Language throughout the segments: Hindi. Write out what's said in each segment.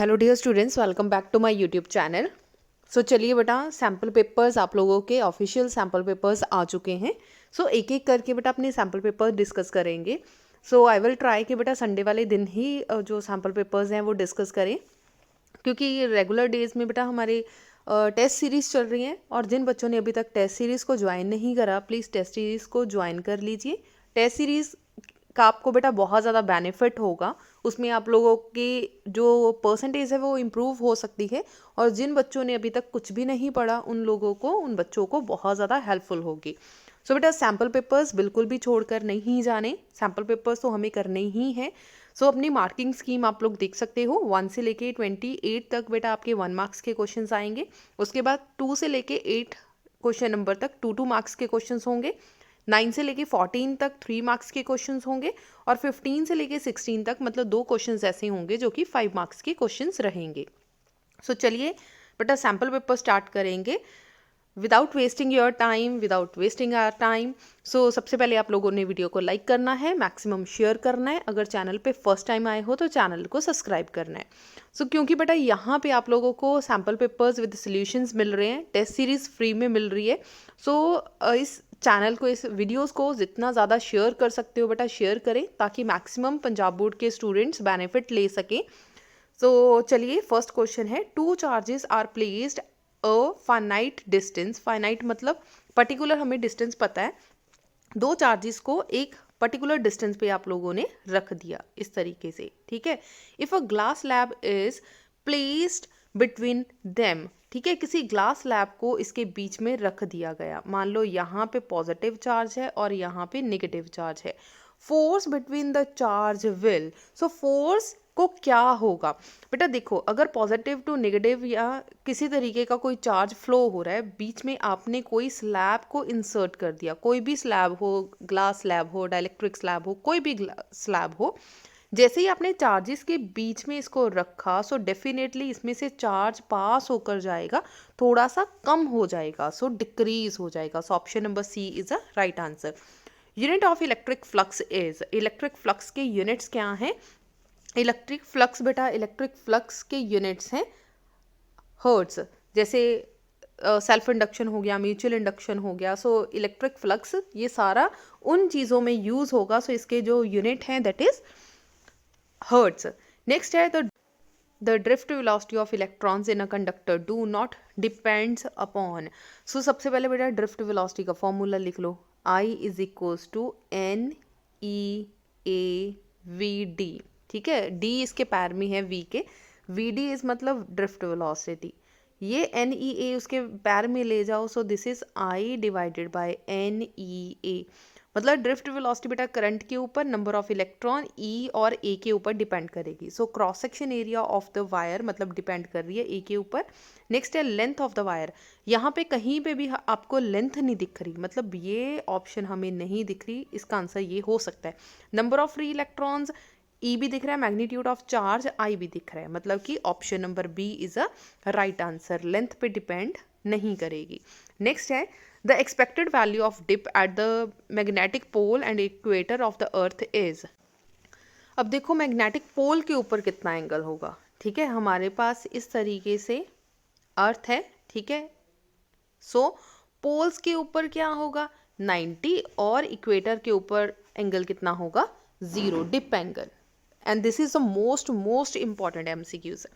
Hello dear students, welcome back to my YouTube channel. So चलिए बेटा, सैम्पल पेपर्स आप लोगों के ऑफिशियल सैम्पल पेपर्स आ चुके हैं। सो एक एक करके बेटा अपने सैम्पल पेपर डिस्कस करेंगे। सो आई विल ट्राई कि बेटा संडे वाले दिन ही जो सैम्पल पेपर्स हैं वो डिस्कस करें, क्योंकि रेगुलर डेज में बेटा हमारे टेस्ट सीरीज़ चल रही हैं। और जिन बच्चों ने अभी तक टेस्ट सीरीज़ को ज्वाइन नहीं करा, प्लीज़ टेस्ट सीरीज़ को ज्वाइन कर लीजिए। टेस्ट सीरीज़ का आपको बेटा बहुत ज़्यादा बेनिफिट होगा। उसमें आप लोगों की जो परसेंटेज है वो इम्प्रूव हो सकती है, और जिन बच्चों ने अभी तक कुछ भी नहीं पढ़ा उन बच्चों को बहुत ज़्यादा हेल्पफुल होगी। सो बेटा सैम्पल पेपर्स बिल्कुल भी छोड़कर नहीं जाने, सैम्पल पेपर्स तो हमें करने ही हैं। सो अपनी मार्किंग स्कीम आप लोग देख सकते हो, 1 से लेके 28 तक बेटा आपके 1 मार्क्स के क्वेश्चंस आएंगे। उसके बाद 2 से लेके 8 क्वेश्चन नंबर तक 2 मार्क्स के क्वेश्चंस होंगे। 9 से लेके 14 तक 3 मार्क्स के क्वेश्चंस होंगे, और 15 से लेके 16 तक मतलब 2 क्वेश्चंस ऐसे होंगे जो कि 5 मार्क्स के क्वेश्चंस रहेंगे। सो चलिए बेटा सैम्पल पेपर स्टार्ट करेंगे without wasting your time, without wasting our time. So सबसे पहले आप लोगों ने वीडियो को लाइक करना है, मैक्सिमम शेयर करना है। अगर चैनल पे फर्स्ट टाइम आए हो तो चैनल को सब्सक्राइब करना है। सो क्योंकि बेटा यहाँ पे आप लोगों को सैम्पल पेपर्स विद सॉल्यूशंस मिल रहे हैं, टेस्ट सीरीज फ्री में मिल रही है। सो इस चैनल को, इस वीडियोस को जितना ज़्यादा शेयर कर सकते हो बेटा शेयर करें, ताकि मैक्सिमम पंजाब बोर्ड के स्टूडेंट्स बेनिफिट ले सकें। सो चलिए फर्स्ट क्वेश्चन है, 2 charges are placed a finite distance. Finite मतलब पर्टिकुलर, हमें डिस्टेंस पता है। 2 चार्जेस को एक पर्टिकुलर डिस्टेंस पे आप लोगों ने रख दिया इस तरीके से, ठीक है। If a glass slab is placed between them, ठीक है, किसी ग्लास स्लैब को इसके बीच में रख दिया गया। मान लो यहाँ पे पॉजिटिव चार्ज है और यहाँ पे नेगेटिव चार्ज है। Force between the charge will, so force को क्या होगा बेटा। देखो, अगर पॉजिटिव टू नेगेटिव या किसी तरीके का कोई चार्ज फ्लो हो रहा है, बीच में आपने कोई स्लैब को इंसर्ट कर दिया, कोई भी स्लैब हो, ग्लास स्लैब हो, डाइलेक्ट्रिक स्लैब हो, कोई भी स्लैब हो, जैसे ही आपने चार्जेस के बीच में इसको रखा, सो डेफिनेटली इसमें से चार्ज पास होकर जाएगा, थोड़ा सा कम हो जाएगा, सो डिक्रीज हो जाएगा। So option number C is a right answer. Unit of electric flux is, electric flux के यूनिट्स क्या हैं। इलेक्ट्रिक फ्लक्स बेटा, इलेक्ट्रिक फ्लक्स के यूनिट्स हैं हर्ट्स। जैसे सेल्फ इंडक्शन हो गया, म्यूचुअल इंडक्शन हो गया। सो इलेक्ट्रिक फ्लक्स ये सारा उन चीज़ों में यूज़ होगा। सो इसके जो यूनिट हैं दैट इज हर्ट्स। नेक्स्ट है the drift velocity of electrons in a conductor do not depends upon। So सबसे पहले बेटा ड्रिफ्ट वेलोसिटी का फॉर्मूला लिख लो, I is equals to N E A V D, ठीक है। D इसके पैर में है V के, वी डी इज मतलब ड्रिफ्ट वेलोसिटी। ये एन ई ए उसके पैर में ले जाओ, so this is I divided by N E A. मतलब ड्रिफ्ट वेलोसिटी बेटा करंट के ऊपर, नंबर ऑफ इलेक्ट्रॉन ई और ए के ऊपर डिपेंड करेगी। So cross section area of the wire मतलब डिपेंड कर रही है ए के ऊपर। नेक्स्ट है लेंथ ऑफ द वायर। यहाँ पे कहीं पे भी आपको लेंथ नहीं दिख रही, मतलब ये ऑप्शन हमें नहीं दिख रही, इसका आंसर ये हो सकता है। नंबर ऑफ फ्री इलेक्ट्रॉन्स ई भी दिख रहा है, मैग्नीट्यूड ऑफ चार्ज आई भी दिख रहा है, मतलब कि option number B is a right answer, length पे डिपेंड नहीं करेगी। नेक्स्ट है the expected value of dip at the magnetic pole and equator of the earth is. अब देखो मैग्नेटिक पोल के ऊपर कितना एंगल होगा, ठीक है। हमारे पास इस तरीके से अर्थ है, ठीक है। सो पोल्स के ऊपर क्या होगा 90, और इक्वेटर के ऊपर एंगल कितना होगा 0, dip angle. And this is the most important MCQs।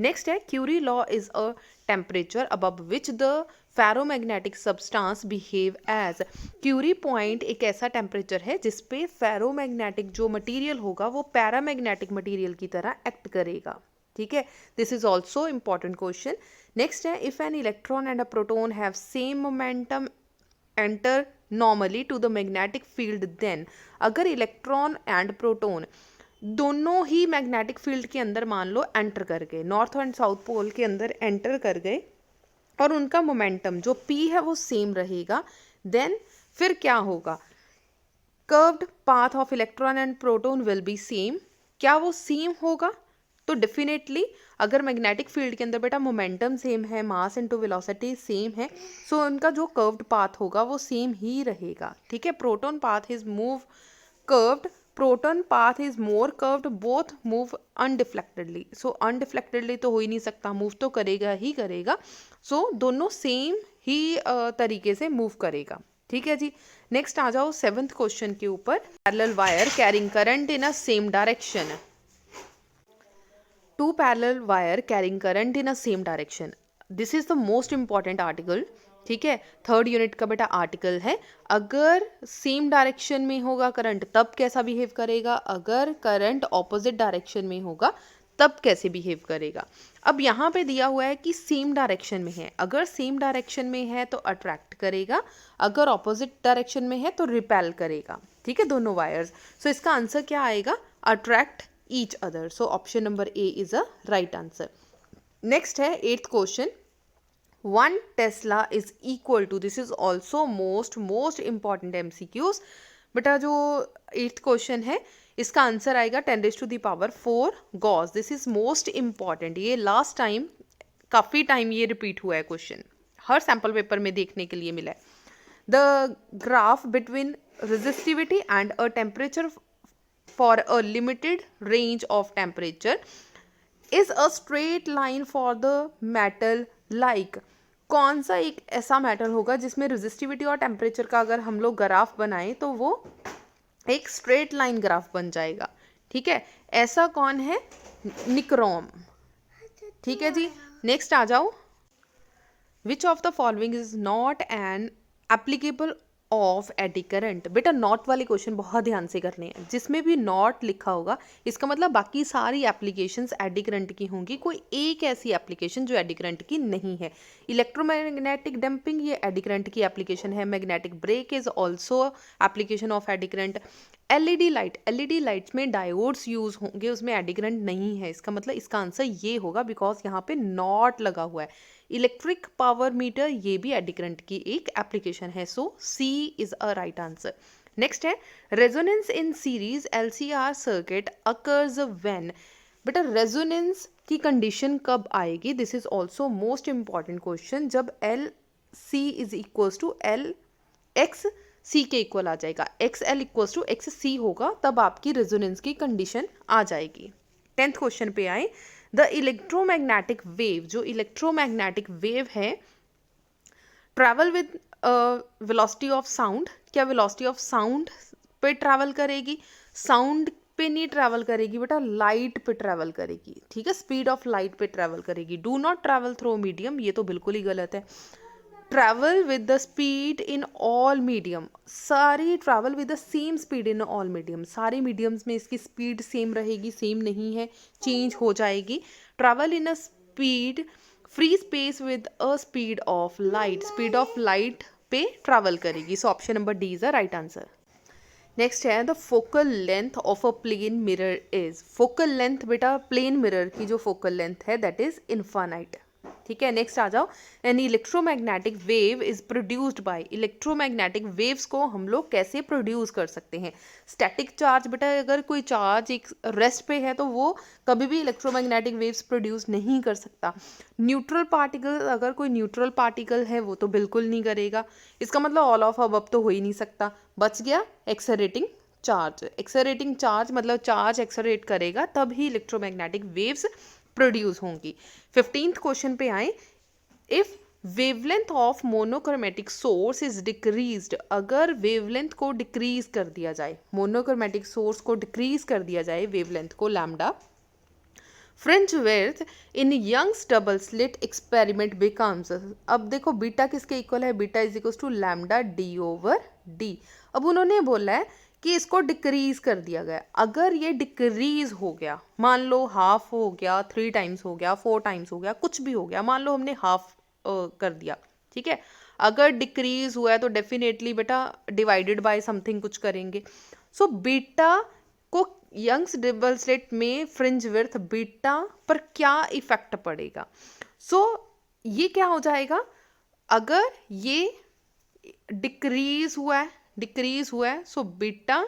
Next है Curie law is a temperature above which the ferromagnetic substance behave as. Curie point एक ऐसा टेम्परेचर है जिसपे फेरोमैग्नेटिक जो मटेरियल होगा वो पैरामैग्नेटिक मटेरियल की तरह एक्ट करेगा, ठीक है। This is also important question. Next है if an electron and a proton have same momentum enter normally to the magnetic field then. अगर इलेक्ट्रॉन एंड प्रोटोन दोनों ही मैग्नेटिक फील्ड के अंदर मान लो एंटर कर गए, नॉर्थ एंड साउथ पोल के अंदर एंटर कर गए, और उनका मोमेंटम जो P है वो सेम रहेगा, देन फिर क्या होगा, curved path of electron and proton will be same. क्या वो सेम होगा, तो डेफिनेटली अगर मैग्नेटिक फील्ड के अंदर बेटा मोमेंटम सेम है, मास इनटू वेलोसिटी सेम है, सो उनका जो कर्व्ड पाथ होगा वो सेम ही रहेगा, ठीक है। Proton path is move curved proton path is more curved both move undeflectedly. So undeflectedly तो हो ही नहीं सकता, मूव तो करेगा ही करेगा। सो दोनों सेम ही तरीके से मूव करेगा। ठीक है जी। नेक्स्ट आ जाओ 7th क्वेश्चन के ऊपर। Parallel wire carrying current in a same direction. Two parallel wire carrying current in a same direction. This is the most important article. ठीक है, 3rd यूनिट का बेटा आर्टिकल है। अगर सेम डायरेक्शन में होगा करंट तब कैसा बिहेव करेगा, अगर करंट ऑपोजिट डायरेक्शन में होगा तब कैसे बिहेव करेगा। अब यहाँ पे दिया हुआ है कि सेम डायरेक्शन में है, अगर सेम डायरेक्शन में है तो अट्रैक्ट करेगा, अगर ऑपोजिट डायरेक्शन में है तो रिपेल करेगा। ठीक है, दोनों वायर्स। सो इसका आंसर क्या आएगा, attract each other. So option number A is a right answer. Next है 8th question. 1 Tesla is equal to, this is also most important MCQs. बेटा जो 8th question है इसका आंसर आएगा 10 raised to the power 4 Gauss. This is most important. ये लास्ट टाइम काफ़ी टाइम ये रिपीट हुआ है क्वेश्चन, हर सैम्पल पेपर में देखने के लिए मिला है। The graph between resistivity and a temperature for a limited range of temperature is a straight line for the metal like। कौन सा एक ऐसा मेटल होगा जिसमें रेजिस्टिविटी और टेम्परेचर का अगर हम लोग ग्राफ बनाएं तो वो एक स्ट्रेट लाइन ग्राफ बन जाएगा। ठीक है, ऐसा कौन है, निक्रोम। ठीक है जी। नेक्स्ट आ जाओ, which of the following is not an applicable of eddy current. बेटा नॉट वाले क्वेश्चन बहुत ध्यान से करने हैं, जिसमें भी नॉट लिखा होगा इसका मतलब बाकी सारी एप्लीकेशंस एडी करंट की होंगी, कोई एक ऐसी एप्लीकेशन जो एडी करंट की नहीं है। इलेक्ट्रोमैग्नेटिक डंपिंग ये एडी करंट की एप्लीकेशन है। Magnetic brake is also application of eddy current. LED lights में डायोड्स यूज होंगे, उसमें एडी करंट नहीं है। इसका मतलब इसका आंसर ये होगा बिकॉज यहाँ पे नॉट लगा हुआ है। इलेक्ट्रिक पावर मीटर ये भी एडी करंट की एक एप्लीकेशन है। So C is a right answer. Next है resonance in series LCR circuit occurs when. बेटा रेजोनेंस की कंडीशन कब आएगी, this is also most important question. जब L C is equals to L X C के इक्वल आ जाएगा, X L equals to X C होगा, तब आपकी रेजोनेंस की कंडीशन आ जाएगी। 10th क्वेश्चन पे आए, द इलेक्ट्रोमैग्नेटिक वेव, जो इलेक्ट्रोमैग्नेटिक वेव है travel with velocity of sound. क्या वेलोसिटी ऑफ साउंड पे ट्रैवल करेगी, साउंड पे नहीं ट्रैवल करेगी बेटा, लाइट पे ट्रैवल करेगी। ठीक है, स्पीड ऑफ लाइट पे ट्रैवल करेगी। Do not travel through medium, ये तो बिल्कुल ही गलत है। Travel with the speed in all medium, सारी travel with the same speed in all medium, सारे मीडियम्स में इसकी स्पीड सेम रहेगी, सेम नहीं है, चेंज हो जाएगी। Travel in a speed free space with a speed of light, speed of light पे ट्रैवल करेगी। So option number D is the right answer. Next है the focal length of a plane mirror is. Focal length बेटा प्लेन मिरर की जो फोकल लेंथ है दैट इज इनफाइनाइट। ठीक है, नेक्स्ट आ जाओ, an electromagnetic wave is produced by. Electromagnetic waves को हम लोग कैसे प्रोड्यूस कर सकते हैं। स्टैटिक चार्ज बेटा, अगर कोई चार्ज एक रेस्ट पे है तो वो कभी भी इलेक्ट्रोमैग्नेटिक वेव्स प्रोड्यूस नहीं कर सकता। न्यूट्रल पार्टिकल, अगर कोई न्यूट्रल पार्टिकल है वो तो बिल्कुल नहीं करेगा। इसका मतलब ऑल ऑफ अबव तो हो ही नहीं सकता। बच गया एक्सेलरेटिंग चार्ज। एक्सेलरेटिंग चार्ज मतलब चार्ज एक्सेलरेट करेगा तब ही इलेक्ट्रोमैग्नेटिक वेव्स प्रोड्यूस होंगी। 15th क्वेश्चन पे आए, if wavelength of monochromatic source is decreased. अगर वेवलेंथ को डिक्रीज कर दिया जाए, मोनोक्रोमेटिक सोर्स को डिक्रीज कर दिया जाए वेवलेंथ को lambda, fringe width in Young's double slit experiment becomes. अब देखो बीटा किसके इक्वल है, beta is equal to lambda D over D. अब उन्होंने बोला है कि इसको डिक्रीज कर दिया गया। अगर ये डिक्रीज हो गया, मान लो हाफ हो गया, 3 टाइम्स हो गया, 4 टाइम्स हो गया, कुछ भी हो गया, मान लो हमने हाफ कर दिया। ठीक है, अगर डिक्रीज हुआ है तो डेफिनेटली बेटा डिवाइडेड बाय समथिंग कुछ करेंगे। सो बीटा को यंग्स डबल स्लिट में फ्रिंज विड्थ बीटा पर क्या इफेक्ट पड़ेगा। सो ये क्या हो जाएगा, अगर ये डिक्रीज हुआ है सो बीटा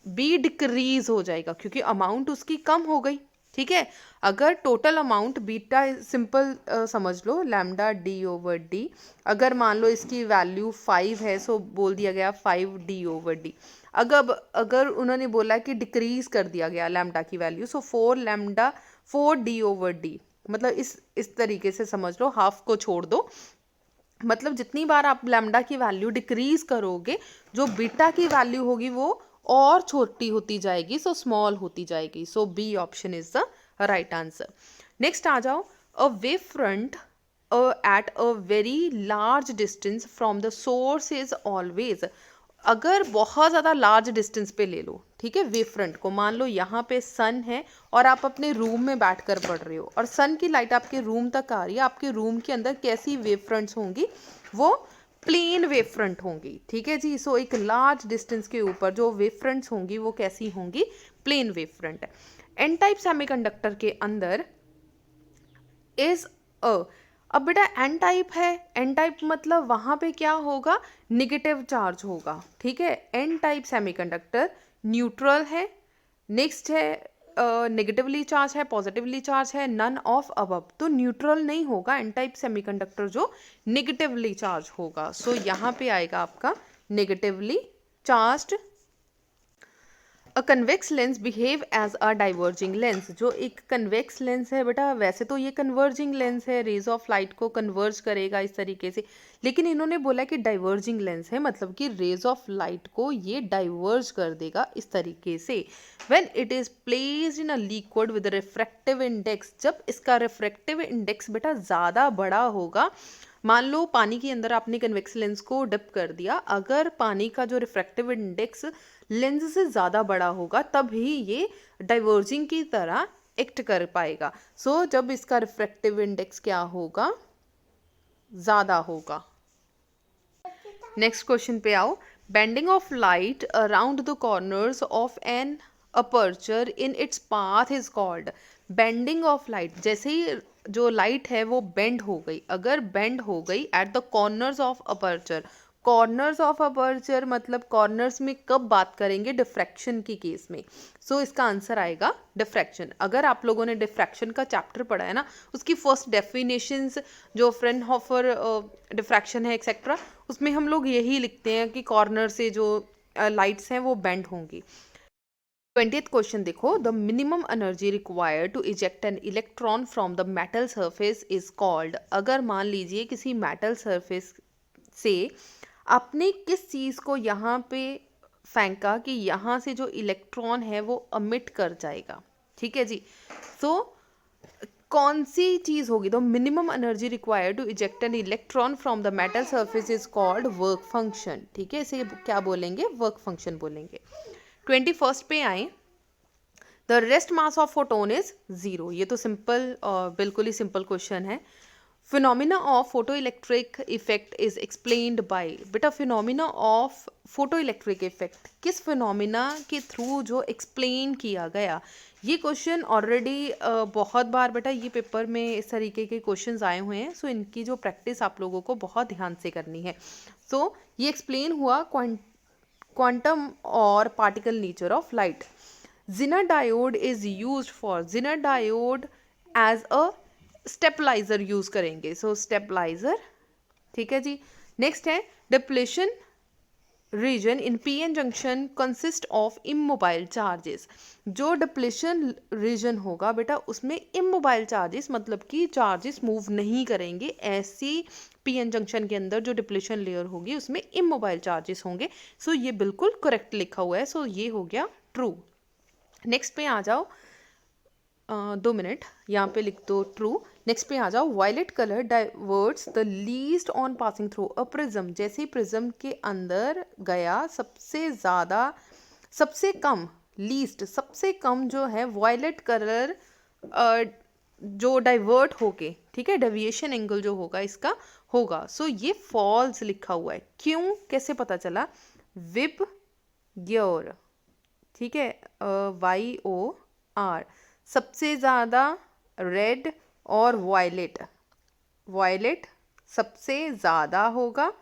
बी डिक्रीज हो जाएगा क्योंकि अमाउंट उसकी कम हो गई। ठीक है। अगर टोटल अमाउंट बीटा सिंपल समझ लो लैम्डा डी ओवर डी, अगर मान लो इसकी वैल्यू 5 है सो बोल दिया गया 5 डी ओवर डी। अगर उन्होंने बोला कि डिक्रीज कर दिया गया लैम्डा की value so 4 D over D, मतलब इस तरीके से समझ लो, हाफ को छोड़ दो, मतलब जितनी बार आप लैम्डा की वैल्यू डिक्रीज करोगे जो बीटा की वैल्यू होगी वो और छोटी होती जाएगी, सो स्मॉल होती जाएगी। So B option is the right answer. Next आ जाओ, a wave front at a very large distance from the source is always, अगर बहुत ज़्यादा लार्ज डिस्टेंस पे ले लो, ठीक है, वेव फ्रंट को, मान लो यहाँ पे सन है और आप अपने रूम में बैठकर पढ़ रहे हो और सन की लाइट आपके रूम तक आ रही है, आपके रूम के अंदर कैसी वेव फ्रंट्स होंगी, वो प्लेन वेव फ्रंट होंगी, ठीक है जी। सो एक लार्ज डिस्टेंस के ऊपर जो वेव फ्रंट्स होंगी वो कैसी होंगी, plane wave front. N type semiconductor के अंदर इज अ, अब बेटा एन टाइप है, एन टाइप मतलब वहाँ पे क्या होगा, निगेटिव चार्ज होगा, ठीक है। एन टाइप सेमीकंडक्टर न्यूट्रल है, नेक्स्ट है नेगेटिवली चार्ज है, पॉजिटिवली चार्ज है, नन ऑफ अबव, तो न्यूट्रल नहीं होगा एन टाइप सेमीकंडक्टर जो नेगेटिवली चार्ज होगा। सो यहाँ पे आएगा आपका negatively charged. A convex lens behave as a diverging lens, जो एक कन्वेक्स लेंस है बेटा, वैसे तो ये कन्वर्जिंग लेंस है, रेज ऑफ लाइट को कन्वर्ज करेगा इस तरीके से, लेकिन इन्होंने बोला कि डाइवर्जिंग लेंस है, मतलब कि रेज ऑफ लाइट को ये डाइवर्ज कर देगा इस तरीके से। When it is placed in a liquid with refractive index, जब इसका रिफ्रैक्टिव इंडेक्स बेटा ज़्यादा बड़ा होगा, मान लो पानी के अंदर आपने कन्वेक्स लेंस को डिप कर दिया, अगर पानी का जो रिफ्रैक्टिव इंडेक्स लेंस से ज़्यादा बड़ा होगा तभी ये डाइवर्जिंग की तरह एक्ट कर पाएगा। सो जब इसका रिफ्रैक्टिव इंडेक्स क्या होगा, ज़्यादा होगा। नेक्स्ट क्वेश्चन पे आओ, bending of light around the corners of an aperture in its path is called, bending of light, जैसे ही जो लाइट है वो बेंड हो गई, अगर बेंड हो गई at the corners of aperture, corners of aperture मतलब कॉर्नर्स में कब बात करेंगे, डिफ्रैक्शन की केस में। सो इसका आंसर आएगा डिफ्रैक्शन। अगर आप लोगों ने डिफ्रैक्शन का चैप्टर पढ़ा है ना, उसकी फर्स्ट डेफिनेशंस जो फ्रेनहोफर डिफ्रैक्शन है एक्सेट्रा, उसमें हम लोग यही लिखते हैं कि कॉर्नर से जो लाइट्स हैं वो बेंड होंगी। 20th क्वेश्चन देखो, the minimum energy required to eject an electron from the metal surface is called, अगर मान लीजिए किसी मेटल सरफेस से आपने किस चीज़ को यहाँ पे फेंका कि यहाँ से जो इलेक्ट्रॉन है वो अमिट कर जाएगा, ठीक है जी। तो कौन सी चीज़ होगी, तो minimum energy required to eject an electron from the metal surface is called work function, ठीक है, इसे क्या बोलेंगे, वर्क फंक्शन बोलेंगे। 21st पे आए, the rest mass of photon is 0, ये तो सिंपल बिल्कुल ही सिंपल क्वेश्चन है। Phenomena of photo electric effect is explained by, बेटा phenomena of photo electric effect किस फिनोमिना के थ्रू जो एक्सप्लेन किया गया, ये क्वेश्चन ऑलरेडी बहुत बार बेटा ये पेपर में इस तरीके के क्वेश्चंस आए हुए हैं। सो इनकी जो प्रैक्टिस आप लोगों को बहुत ध्यान से करनी है। सो ये एक्सप्लेन हुआ क्वांटम और particle nature of light. Zener diode is used for, Zener diode as a stabiliser use करेंगे, सो स्टेपलाइजर, ठीक है जी। नेक्स्ट है depletion region in PN junction consist of immobile charges, जो डिप्लेशन रीजन होगा बेटा उसमें इमोबाइल चार्जेस मतलब कि चार्जेस मूव नहीं करेंगे, ऐसी पीएन जंक्शन के अंदर जो डिप्लेशन लेयर होगी उसमें इमोबाइल चार्जेस होंगे। सो ये बिल्कुल करेक्ट लिखा हुआ है, सो ये हो गया ट्रू। नेक्स्ट पे आ जाओ, 2 मिनट यहाँ पे लिख दो ट्रू। नेक्स्ट पे आ जाओ, violet colour diverts the least on passing through a prism, जैसे प्रिज्म के अंदर गया सबसे ज़्यादा, सबसे कम, लीस्ट सबसे कम जो है वायलेट कलर जो डाइवर्ट होके, ठीक है, डेविएशन एंगल जो होगा इसका होगा। सो ये फॉल्स लिखा हुआ है, क्यों, कैसे पता चला, विब ग्योर, ठीक है, YOR, सबसे ज़्यादा रेड और वायलेट, वायलेट सबसे ज़्यादा होगा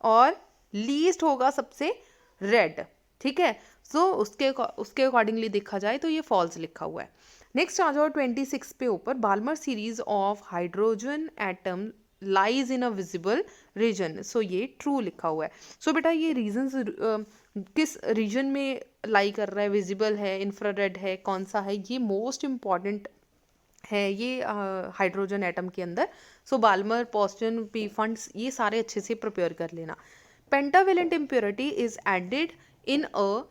और लीस्ट होगा सबसे रेड, ठीक है। सो उसके अकॉर्डिंगली देखा जाए तो ये फॉल्स लिखा हुआ है। नेक्स्ट आ जाओ 26 पे ऊपर, Balmer series of hydrogen atom lies in a visible region. So ये ट्रू लिखा हुआ है। सो बेटा ये रीजन्स किस रीजन में लाई कर रहा है, विजिबल है, इंफ्रारेड है, कौन सा है, ये मोस्ट इम्पॉर्टेंट है ये हाइड्रोजन एटम के अंदर। So Balmer, Paschen, Pfunds, ये सारे अच्छे से प्रिपेयर कर लेना। Pentavalent impurity is added in a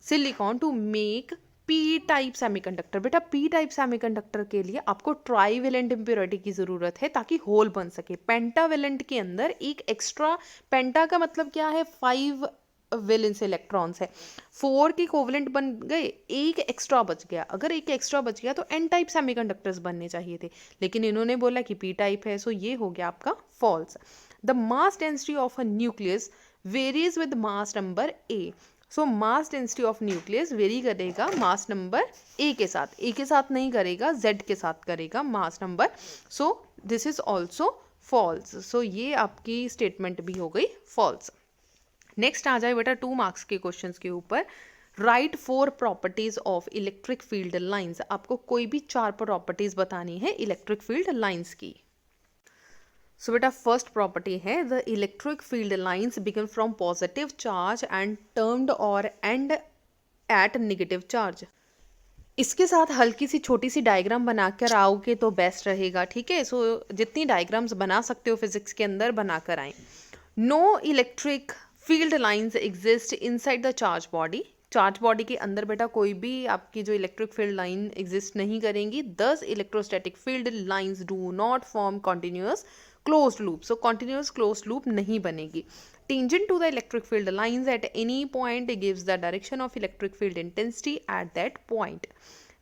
silicon to make P type semiconductor. बेटा पी टाइप सेमीकंडक्टर के लिए आपको ट्राईवेलेंट इम्प्योरिटी की जरूरत है ताकि होल बन सके। पेंटावेलेंट के अंदर एक एक्स्ट्रा, पेंटा का मतलब क्या है, 5 वैलेंस इलेक्ट्रॉन्स है, 4 के कोवेलेंट बन गए, एक एक्स्ट्रा बच गया। अगर एक एक्स्ट्रा बच गया तो एन टाइप सेमीकंडक्टर्स बनने चाहिए थे, लेकिन इन्होंने बोला कि पी टाइप है, सो ये हो गया आपका false. The mass density of a nucleus varies with mass number A. So mass density of nucleus vary करेगा मास नंबर ए के साथ, ए के साथ नहीं करेगा, जेड के साथ करेगा mass number. So this is also false. So ये आपकी स्टेटमेंट भी हो गई फॉल्स। नेक्स्ट आ जाए बेटा 2 मार्क्स के क्वेश्चंस के ऊपर, right 4 properties of electric field lines. आपको कोई भी 4 प्रॉपर्टीज बतानी है इलेक्ट्रिक फील्ड लाइंस की। सो बेटा फर्स्ट प्रॉपर्टी है, the electric field lines begin from positive charge and termed और एंड एट नेगेटिव चार्ज। इसके साथ हल्की सी छोटी सी डायग्राम बनाकर आओगे तो बेस्ट रहेगा, ठीक है। सो जितनी डायग्राम्स बना सकते हो फिजिक्स के अंदर बनाकर आए। No electric field lines exist inside the charge body. Charge body के अंदर बेटा कोई भी आपकी जो इलेक्ट्रिक फील्ड लाइन एग्जिस्ट नहीं करेंगी। 10 electrostatic field lines do not form continuous closed loop. So continuous closed loop नहीं बनेगी। Tangent to the electric field lines at any point gives the direction of electric field intensity at that point.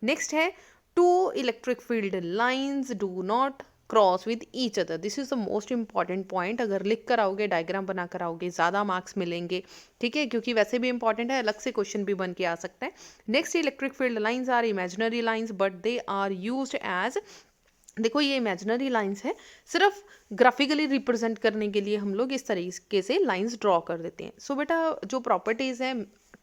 Next है, two electric field lines do not cross with each other. This is the most important point. अगर लिख कर आओगे, डायग्राम बना कर आओगे, ज़्यादा मार्क्स मिलेंगे, ठीक है, क्योंकि वैसे भी इंपॉर्टेंट है, अलग से क्वेश्चन भी बन के आ सकता है। Next, electric field lines are imaginary lines but they are used as, देखो ये इमेजिनरी लाइंस है, सिर्फ ग्राफिकली रिप्रेजेंट करने के लिए हम लोग इस तरीके से लाइंस ड्रॉ कर देते हैं। सो बेटा जो प्रॉपर्टीज़ है,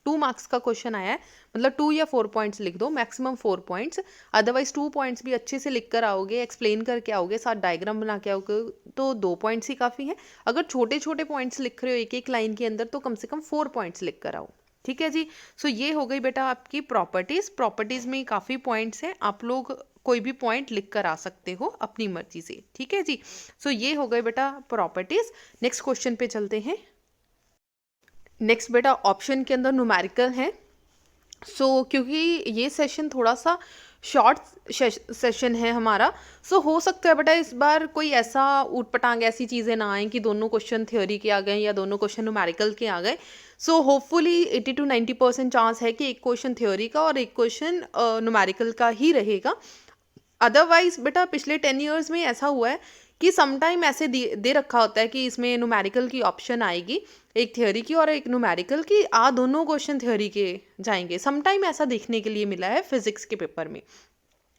2 मार्क्स का क्वेश्चन आया है, मतलब 2 या 4 पॉइंट्स लिख दो, मैक्सिमम 4 पॉइंट्स। अदरवाइज 2 पॉइंट्स भी अच्छे से लिख कर आओगे, एक्सप्लेन करके आओगे, साथ डायग्राम बना के आओगे तो 2 पॉइंट्स ही काफ़ी हैं। अगर छोटे छोटे पॉइंट्स लिख रहे हो एक एक लाइन के अंदर तो कम से कम 4 पॉइंट्स लिख कर आओ, ठीक है जी। सो ये हो गई बेटा आपकी प्रॉपर्टीज़। प्रॉपर्टीज़ में काफ़ी पॉइंट्स हैं, आप लोग कोई भी पॉइंट लिख कर आ सकते हो अपनी मर्जी से, ठीक है जी। सो ये हो गए बेटा प्रॉपर्टीज। नेक्स्ट क्वेश्चन पे चलते हैं। नेक्स्ट बेटा ऑप्शन के अंदर न्यूमेरिकल है। सो क्योंकि ये सेशन थोड़ा सा शॉर्ट सेशन है हमारा, सो हो सकता है बेटा इस बार कोई ऐसा ऊटपटांग ऐसी चीज़ें ना आए कि दोनों क्वेश्चन थ्योरी के आ गए या दोनों क्वेश्चन न्यूमेरिकल के आ गए। सो होपफुली 80 to 90% चांस है कि एक क्वेश्चन थ्योरी का और एक क्वेश्चन न्यूमेरिकल का ही रहेगा। अदरवाइज बेटा पिछले 10 ईयर्स में ऐसा हुआ है कि समटाइम ऐसे दे रखा होता है कि इसमें न्यूमेरिकल की ऑप्शन आएगी, एक थ्योरी की और एक न्यूमेरिकल की, दोनों क्वेश्चन थ्योरी के जाएंगे। समटाइम ऐसा देखने के लिए मिला है फिजिक्स के पेपर में।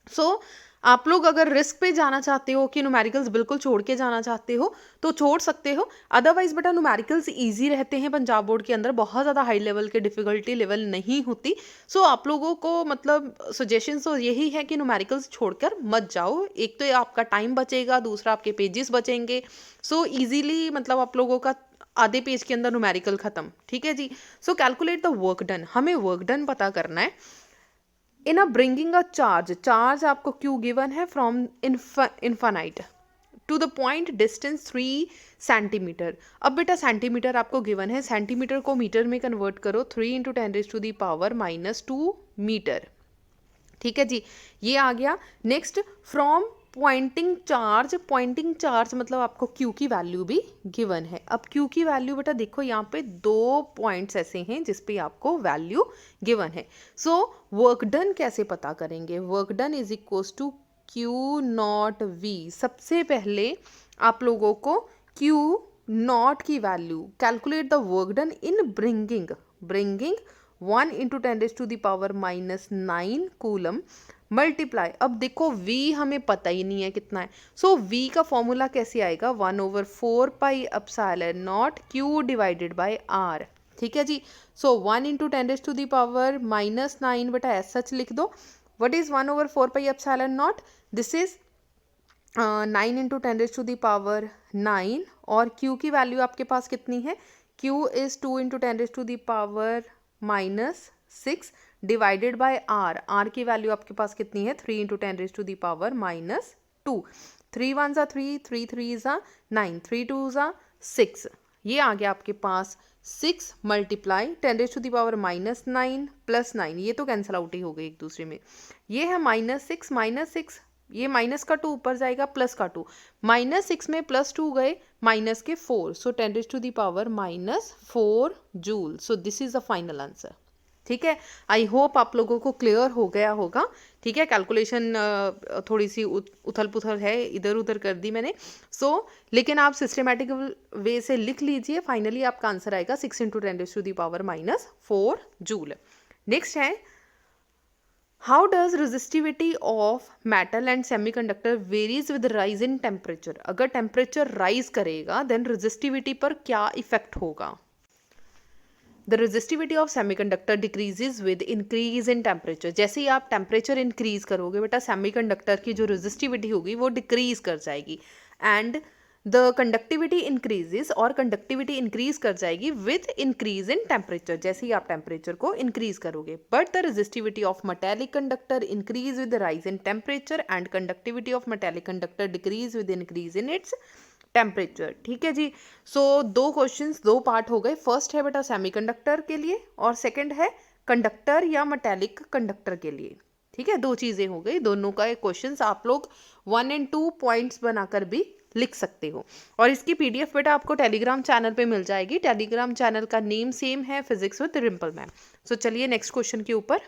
सो आप लोग अगर रिस्क पे जाना चाहते हो कि न्यूमेरिकल्स बिल्कुल छोड़ के जाना चाहते हो तो छोड़ सकते हो। अदरवाइज बेटा न्यूमेरिकल्स इजी रहते हैं पंजाब बोर्ड के अंदर, बहुत ज़्यादा हाई लेवल के डिफिकल्टी लेवल नहीं होती। सो आप लोगों को मतलब सजेशन तो यही है कि न्यूमेरिकल्स छोड़कर मत जाओ। एक तो आपका टाइम बचेगा, दूसरा आपके पेजेस बचेंगे। सो ईजीली मतलब आप लोगों का आधे पेज के अंदर न्यूमेरिकल खत्म, ठीक है जी। So calculate the work done, हमें वर्क डन पता करना है। In a bringing a charge आपको क्यू गिवन है from infinite to the point distance 3 centimetre. अब बेटा सेंटीमीटर आपको गिवन है, सेंटीमीटर को मीटर में कन्वर्ट करो, 3 × 10⁻⁻² मीटर, ठीक है जी, ये आ गया। नेक्स्ट, फ्रॉम पॉइंटिंग चार्ज मतलब आपको Q की वैल्यू भी गिवन है। अब Q की वैल्यू बेटा देखो यहाँ पे 2 पॉइंट्स ऐसे हैं जिस पे आपको वैल्यू गिवन है। सो वर्क डन कैसे पता करेंगे? Work done is equals to Q0V। सबसे पहले आप लोगों को Q0 की value, calculate the work done in bringing 1 × 10⁻⁹ coulomb multiply. अब देखो V हमें पता ही नहीं है कितना है। सो V का फॉर्मूला कैसे आएगा? 1/4πε0 Q डिवाइडेड बाय R, ठीक है जी। सो 1 × 10⁻⁹ बेटा एज सच लिख दो, what is 1/4 pi epsilon not, this is 9 into 10⁻⁹ और Q की वैल्यू आपके पास कितनी है, Q is 2 into 10⁻⁻6 divided by R की वैल्यू आपके पास कितनी है 3 इंटू 10⁻⁻2, 3 1 ज़ा 3, 3 3 ज़ा 9, 3 2 ज़ा 6, ये आ गया आपके पास 6 मल्टीप्लाई 10⁻⁻9 प्लस 9, ये तो कैंसिल आउट ही हो गई एक दूसरे में, ये है -6, ये माइनस का 2 ऊपर जाएगा प्लस का 2, -6 में +2 गए माइनस के 4, सो 10⁻⁻4 joule, so this is the final answer. ठीक है, आई होप आप लोगों को क्लियर हो गया होगा। ठीक है, कैलकुलेशन थोड़ी सी उथल पुथल है, इधर उधर कर दी मैंने, लेकिन आप सिस्टमेटिक वे से लिख लीजिए, फाइनली आपका आंसर आएगा 6 इंटू 10⁻⁻4 जूल। नेक्स्ट है, how does resistivity of metal and semiconductor varies with rise in temperature, अगर टेम्परेचर राइज करेगा देन रेजिस्टिविटी पर क्या इफेक्ट होगा। The resistivity of semiconductor decreases with increase in temperature, जैसे ही आप टेम्परेचर इंक्रीज करोगे बेटा सेमीकंडक्टर की जो रेजिस्टिविटी होगी वो डिक्रीज कर जाएगी, एंड द कंडक्टिविटी इंक्रीजेस, और कंडक्टिविटी इंक्रीज कर जाएगी विद इंक्रीज इन टेम्परेचर, जैसे ही आप टेम्परेचर को इंक्रीज करोगे। But the resistivity of metallic conductor increase with rise in temperature and conductivity of metallic conductor decrease with increase in its temperature. ठीक है जी, सो 2 क्वेश्चंस 2 पार्ट हो गए, फर्स्ट है बेटा सेमीकंडक्टर के लिए और सेकंड है कंडक्टर या मेटेलिक कंडक्टर के लिए। ठीक है, 2 चीज़ें हो गई, दोनों का क्वेश्चंस आप लोग 1 और 2 पॉइंट्स बनाकर भी लिख सकते हो, और इसकी पीडीएफ बेटा आपको टेलीग्राम चैनल पे मिल जाएगी। टेलीग्राम चैनल का नेम सेम है, फिजिक्स विद रिम्पल मैम। सो चलिए नेक्स्ट क्वेश्चन के ऊपर।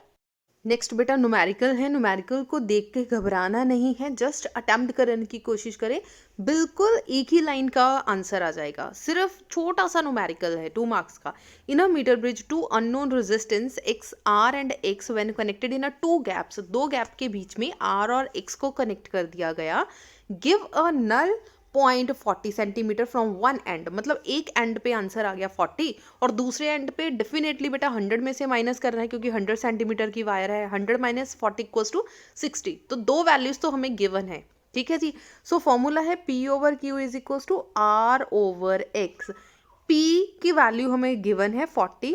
नेक्स्ट बेटा न्यूमेरिकल है, न्यूमेरिकल को देख के घबराना नहीं है, जस्ट अटेम्प्ट करने की कोशिश करें, बिल्कुल एक ही लाइन का आंसर आ जाएगा, सिर्फ छोटा सा न्यूमेरिकल है 2 मार्क्स का। In a metre bridge 2 unknown resistance X R and X when connected in a 2 gaps, 2 gap के बीच में आर और एक्स को कनेक्ट कर दिया गया, give a null point 40 centimetre from one end, मतलब एक एंड पे आंसर आ गया 40 और दूसरे एंड पे डेफिनेटली बेटा 100 में से माइनस करना है क्योंकि 100 सेंटीमीटर की वायर है, 100 माइनस 40 इक्वल्स टू 60, तो 2 वैल्यूज तो हमें गिवन है। ठीक है जी, सो फॉर्मूला है P/Q is equals to R/X, P की वैल्यू हमें गिवन है 40,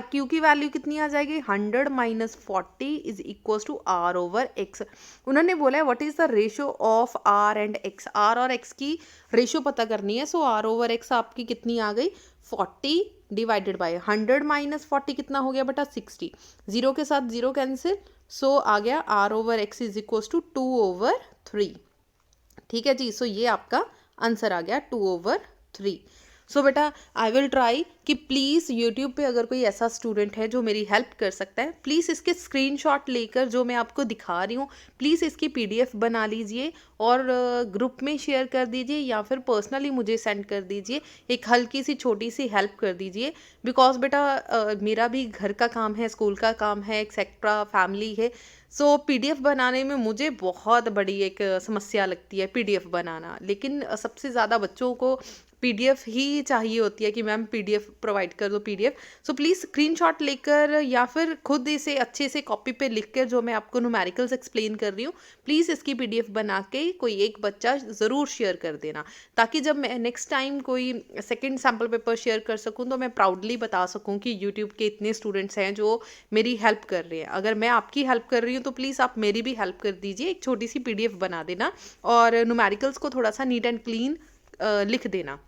Q की वैल्यू कितनी आ जाएगी 100 minus 40 is equals to R/X। उन्होंने बोला है what is the ratio of R and X, R और X की रेशियो पता करनी है, सो R/X आपकी कितनी आ गई 40 डिवाइडेड बाय 100 माइनस 40 कितना हो गया बेटा 60, 0 के साथ 0 कैंसिल, सो आ गया R/X इज इक्वल्स टू 2/3। ठीक है जी, सो ये आपका आंसर आ गया 2/3। सो बेटा आई विल ट्राई कि प्लीज़ यूट्यूब पे अगर कोई ऐसा स्टूडेंट है जो मेरी हेल्प कर सकता है, प्लीज़ इसके स्क्रीनशॉट लेकर जो मैं आपको दिखा रही हूँ प्लीज़ इसकी पीडीएफ बना लीजिए और ग्रुप में शेयर कर दीजिए या फिर पर्सनली मुझे सेंड कर दीजिए, एक हल्की सी छोटी सी हेल्प कर दीजिए, बिकॉज बेटा मेरा भी घर का काम है, स्कूल का काम है, एक्सेट्रा फैमिली है, सो पीडीएफ बनाने में मुझे बहुत बड़ी एक समस्या लगती है पीडीएफ बनाना, लेकिन सबसे ज़्यादा बच्चों को पीडीएफ ही चाहिए होती है कि मैम पीडीएफ प्रोवाइड कर दो पीडीएफ, सो प्लीज़ स्क्रीनशॉट लेकर या फिर खुद इसे अच्छे से कॉपी पे लिख कर जो मैं आपको न्यूमेरिकल्स एक्सप्लेन कर रही हूँ प्लीज़ इसकी पीडीएफ बना के कोई एक बच्चा ज़रूर शेयर कर देना, ताकि जब मैं नेक्स्ट टाइम कोई सेकंड सैम्पल पेपर शेयर कर सकूँ तो मैं प्राउडली बता सकूँ कि यूट्यूब के इतने स्टूडेंट्स हैं जो मेरी हेल्प कर रहे हैं। अगर मैं आपकी हेल्प कर रही हूँ तो प्लीज़ आप मेरी भी हेल्प कर दीजिए, एक छोटी सी पीडीएफ बना देना और न्यूमेरिकल्स को थोड़ा सा नीट एंड क्लीन लिख देना।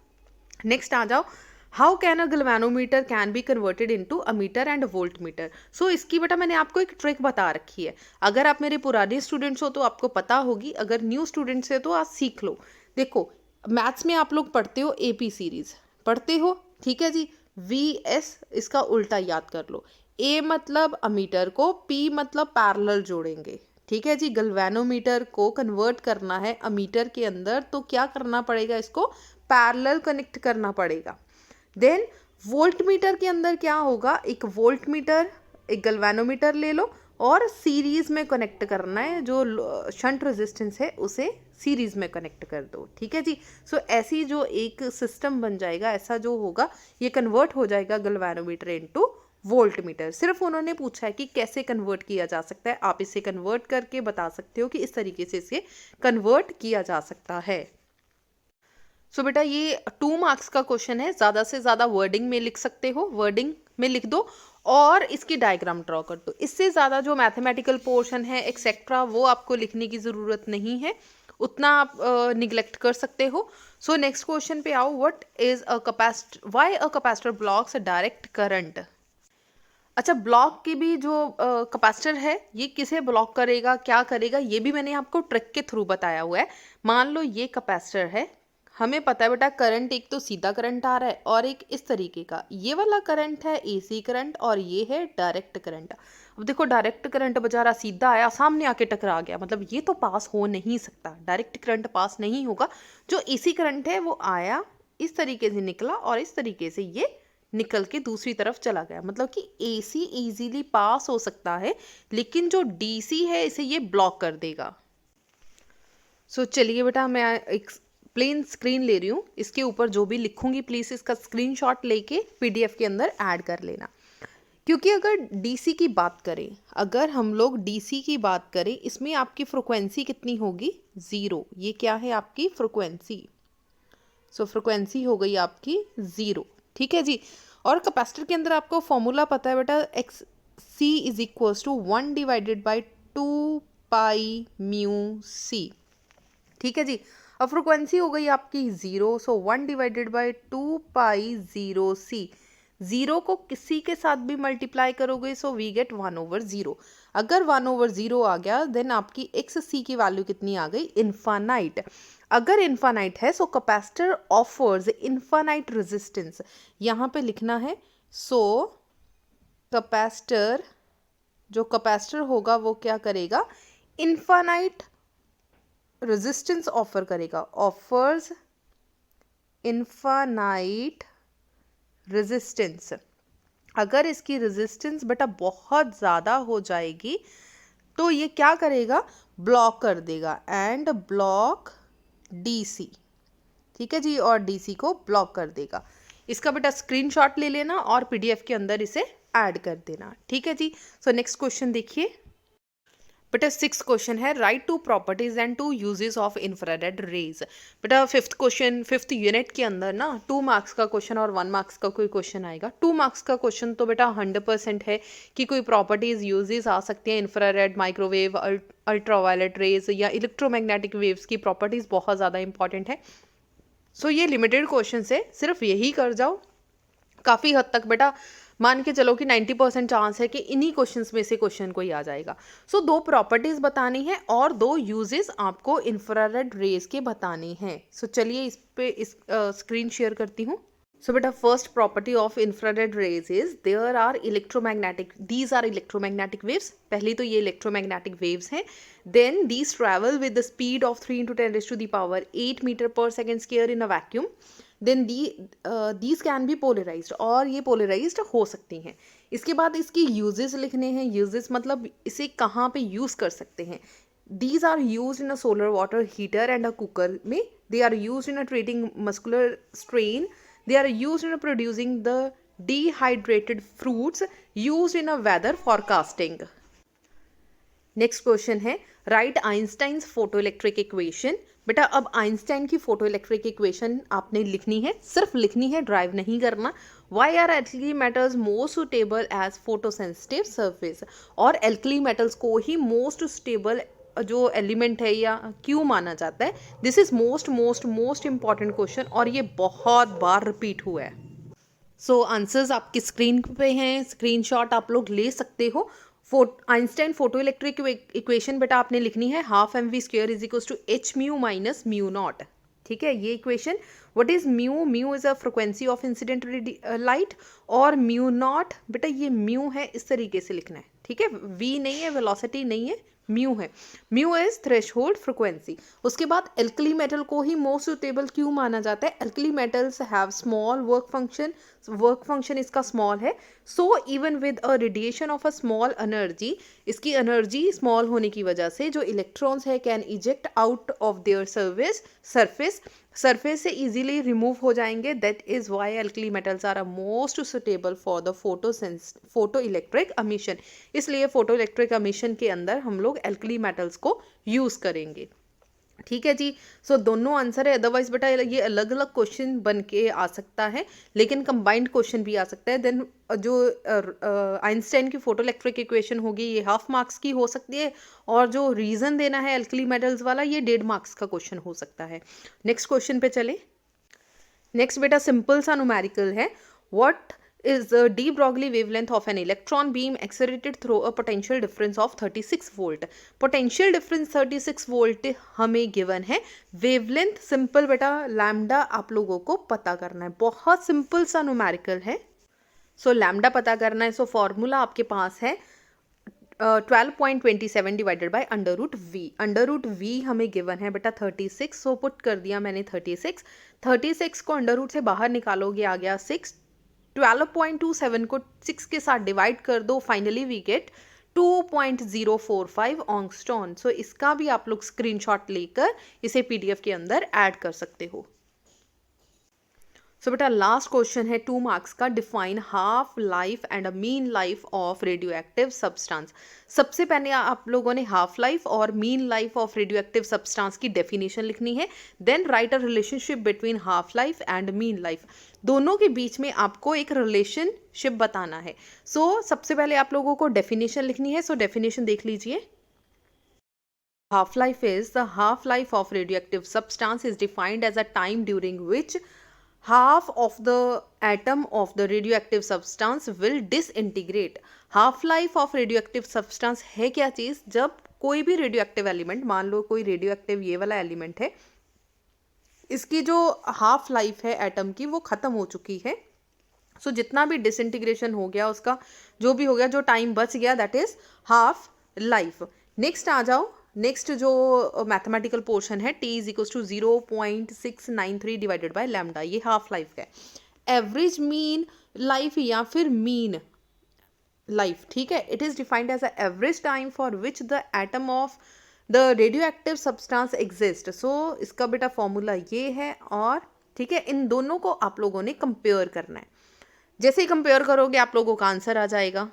नेक्स्ट आ जाओ, how can a galvanometer can be converted into a meter and volt meter. So इसकी बेटा मैंने आपको एक ट्रिक बता रखी है, अगर आप मेरे पुराने स्टूडेंट्स हो तो आपको पता होगी, अगर न्यू स्टूडेंट्स है तो आप सीख लो। देखो मैथ्स में आप लोग पढ़ते हो AP सीरीज पढ़ते हो, ठीक है जी, VS इसका उल्टा याद कर लो, A मतलब अमीटर को, P मतलब पैरेलल जोड़ेंगे, ठीक है जी, गल्वेनोमीटर को कन्वर्ट करना है अमीटर के अंदर तो क्या करना पड़ेगा, इसको पैरेलल कनेक्ट करना पड़ेगा। देन वोल्ट मीटर के अंदर क्या होगा, एक वोल्ट मीटर एक गल्वेनोमीटर ले लो और सीरीज में कनेक्ट करना है, जो शंट रेजिस्टेंस है उसे सीरीज में कनेक्ट कर दो, ठीक है जी। सो ऐसी जो एक सिस्टम बन जाएगा, ऐसा जो होगा ये कन्वर्ट हो जाएगा गल्वेनोमीटर इनटू वोल्ट मीटर। सिर्फ उन्होंने पूछा है कि कैसे कन्वर्ट किया जा सकता है, आप इसे कन्वर्ट करके बता सकते हो कि इस तरीके से इसे कन्वर्ट किया जा सकता है। सो बेटा ये 2 मार्क्स का क्वेश्चन है, ज़्यादा से ज़्यादा वर्डिंग में लिख सकते हो, वर्डिंग में लिख दो और इसकी डायग्राम ड्रॉ कर दो। इससे ज़्यादा जो मैथमेटिकल पोर्शन है एक्सेट्रा वो आपको लिखने की ज़रूरत नहीं है, उतना आप निगलेक्ट कर सकते हो। सो नेक्स्ट क्वेश्चन पे आओ, what is a capacitor, why a capacitor blocks direct current. अच्छा, ब्लॉक की भी जो कैपेसिटर है ये किसे ब्लॉक करेगा, क्या करेगा, ये भी मैंने आपको ट्रिक के थ्रू बताया हुआ है। मान लो ये कैपेसिटर है, हमें पता है बेटा करंट एक तो सीधा करंट आ रहा है और एक इस तरीके का, ये वाला करंट है एसी करंट और ये है डायरेक्ट करंट। अब देखो डायरेक्ट करंट बेचारा सीधा आया, सामने आके टकरा गया, मतलब ये तो पास हो नहीं सकता, डायरेक्ट करंट पास नहीं होगा। जो एसी करंट है वो आया, इस तरीके से निकला और इस तरीके से ये निकल के दूसरी तरफ चला गया, मतलब कि एसी इजीली पास हो सकता है, लेकिन जो डीसी है इसे ये ब्लॉक कर देगा। सो चलिए बेटा मैं एक प्लेन स्क्रीन ले रही हूँ, इसके ऊपर जो भी लिखूंगी प्लीज़ इसका स्क्रीनशॉट लेके पीडीएफ के अंदर ऐड कर लेना। क्योंकि अगर डीसी की बात करें, अगर हम लोग डीसी की बात करें, इसमें आपकी फ्रिक्वेंसी कितनी होगी, 0। ये क्या है आपकी फ्रिक्वेंसी, सो फ्रिक्वेंसी हो गई आपकी 0, ठीक है जी। और कैपेसिटर के अंदर आपको फॉर्मूला पता है बेटा, X C is equals to 1 divided by 2 pi mu C, ठीक है जी। अब फ्रिक्वेंसी हो गई आपकी 0, सो 1 डिवाइडेड बाई 2 पाई 0 सी। 0 को किसी के साथ भी मल्टीप्लाई करोगे सो वी गेट 1/0। अगर 1/0 आ गया देन आपकी एक्स सी की वैल्यू कितनी आ गई, इन्फानाइट। अगर इन्फानाइट है सो कैपेसिटर ऑफर्स इन्फानाइट रेजिस्टेंस, यहाँ पे लिखना है। सो कैपेसिटर, जो कैपेसिटर होगा वो क्या करेगा, इन्फानाइट रेजिस्टेंस ऑफर करेगा, ऑफर्स इन्फानाइट रेजिस्टेंस। अगर इसकी रेजिस्टेंस बेटा बहुत ज़्यादा हो जाएगी तो ये क्या करेगा, ब्लॉक कर देगा, एंड ब्लॉक डीसी, ठीक है जी, और डीसी को ब्लॉक कर देगा। इसका बेटा स्क्रीनशॉट ले लेना और पीडीएफ के अंदर इसे ऐड कर देना, ठीक है जी। सो नेक्स्ट क्वेश्चन देखिए बेटा, 6th क्वेश्चन है, right 2 properties and 2 uses of infrared raise. बेटा 5th क्वेश्चन 5th यूनिट के अंदर ना 2 मार्क्स का क्वेश्चन और 1 मार्क्स का कोई क्वेश्चन आएगा। 2 मार्क्स का क्वेश्चन तो बेटा 100% है कि कोई प्रॉपर्टीज यूजेस आ सकती हैं, इंफ्रारेड, माइक्रोवेव, अल्ट्रावायलेट रेज या इलेक्ट्रोमैग्नेटिक वेव्स की प्रॉपर्टीज बहुत ज़्यादा इंपॉर्टेंट है। सो ये लिमिटेड क्वेश्चन है, सिर्फ यही कर जाओ, काफ़ी हद तक बेटा मान के चलो कि 90% चांस है कि इन्हीं क्वेश्चंस में से क्वेश्चन कोई आ जाएगा। सो 2 प्रॉपर्टीज बतानी है और 2 यूजेस आपको इंफ्रारेड रेज के बताने हैं। सो चलिए इस पे स्क्रीन शेयर करती हूँ। सो बेटा first property of infrared rays is there are electromagnetic, these are electromagnetic waves. पहली तो ये इलेक्ट्रोमैग्नेटिक वेव्स हैं। Then these travel with the speed of 3 × 10⁻8 metre per second square in a vacuum. Then these can be polarised, और ये पोलराइज्ड हो सकती हैं। इसके बाद इसकी यूजेस लिखने हैं, यूजेस मतलब इसे कहाँ पे यूज़ कर सकते हैं। These are use in a solar water heater and a cooker में, they are use in a treating muscular strain, they are used in producing the dehydrated fruits, used in a weather forecasting. Next question है, राइट आइंस्टाइन्स फोटोइलेक्ट्रिक इक्वेशन। बेटा अब आइंस्टाइन की फोटोइलेक्ट्रिक इक्वेशन आपने लिखनी है, सिर्फ लिखनी है, ड्राइव नहीं करना। Why are alkali metals most suitable as photosensitive surface, और एल्कली मेटल्स को ही मोस्ट स्टेबल जो एलिमेंट है या क्यों माना जाता है। This is most most most important question और ये बहुत बार रिपीट हुआ है। सो आंसर्स आपकी स्क्रीन पे हैं, स्क्रीनशॉट आप लोग ले सकते हो। आइंस्टाइन फोटोइलेक्ट्रिक इक्वेशन बेटा आपने लिखनी है, ½ mv² = h mu minus mu naught, ठीक है। ये equation, what is mu, mu is a frequency of incident light, और म्यू नॉट बेटा ये म्यू है, इस तरीके से लिखना है, ठीक है। वी नहीं है, वेलोसिटी नहीं है, म्यू है। Mu is threshold frequency. उसके बाद एल्कली मेटल को ही मोस्ट सुटेबल क्यों माना जाता है, alkali metals have small work function, work function इसका स्मॉल है, so even with a radiation of a small energy, इसकी एनर्जी स्मॉल होने की वजह से जो इलेक्ट्रॉन्स है can eject out of their surface से इजीली रिमूव हो जाएंगे। That is why alkali metals are most suitable for the photoelectric emission. इसलिए फोटो इलेक्ट्रिक एमिशन के अंदर हम लोग अल्कली मेटल्स को यूज करेंगे। ठीक है जी। सो दोनों आंसर है, अदरवाइज बेटा ये अलग अलग क्वेश्चन बन के आ सकता है, लेकिन कंबाइंड क्वेश्चन भी आ सकता है। देन जो आइंस्टाइन की फोटो इलेक्ट्रिक इक्वेशन होगी ये हाफ मार्क्स की हो सकती है, और जो रीजन देना है अल्कली मेटल्स वाला ये 1.5 मार्क्स का क्वेश्चन हो सकता है। नेक्स्ट क्वेश्चन पे चले। नेक्स्ट बेटा सिंपल सा न्यूमेरिकल है। What is the de Broglie wavelength of an electron beam accelerated through a potential difference of 36 volt? Potential difference 36 volt हमें given है। wavelength सिंपल बेटा लैम्डा आप लोगों को पता करना है, बहुत सिंपल सा न्यूमेरिकल है। सो लैम्डा पता करना है। सो फॉर्मूला आपके पास है 12.27 divided by under root V. Under root V हमें गिवन है बेटा 36, सो पुट कर दिया मैंने 36 को अंडर रूट से बाहर निकालोगे आ गया 6। 12.27 को 6 के साथ डिवाइड कर दो, फाइनली वी गेट 2.045 ऑंगस्टॉन। सो इसका भी आप लोग स्क्रीनशॉट लेकर इसे पीडीएफ के अंदर ऐड कर सकते हो। सो बेटा लास्ट क्वेश्चन है 2 मार्क्स का। Define half life and a mean life of radioactive substance. सबसे पहले आप लोगों ने हाफ लाइफ और mean life of radioactive substance की डेफिनेशन लिखनी है। Then write a relationship between half life and mean life. दोनों के बीच में आपको एक रिलेशनशिप बताना है। सो सबसे पहले आप लोगों को डेफिनेशन लिखनी है। सो डेफिनेशन देख लीजिए। Half life is the half life of radioactive substance is defined as a time during which half of the atom of the radioactive substance will disintegrate। half life of radioactive substance है क्या चीज? जब कोई भी रेडियोएक्टिव एलिमेंट, मान लो कोई रेडियोएक्टिव ये वाला एलिमेंट है, इसकी जो हाफ लाइफ है एटम की वो खत्म हो चुकी है। सो जितना भी डिसइंटीग्रेशन हो गया उसका जो भी हो गया, जो टाइम बच गया, that is half life. Next आ जाओ। नेक्स्ट जो मैथमेटिकल पोर्शन है, t is equal to 0.693 divided by lambda, ये हाफ लाइफ है। एवरेज मीन लाइफ या फिर मीन लाइफ, ठीक है, it is defined as a average time for which the atom of the radioactive substance exist. So इसका बेटा फॉर्मूला ये है, और ठीक है, इन दोनों को आप लोगों ने कंपेयर करना है। जैसे ही कंपेयर करोगे आप लोगों का आंसर आ जाएगा।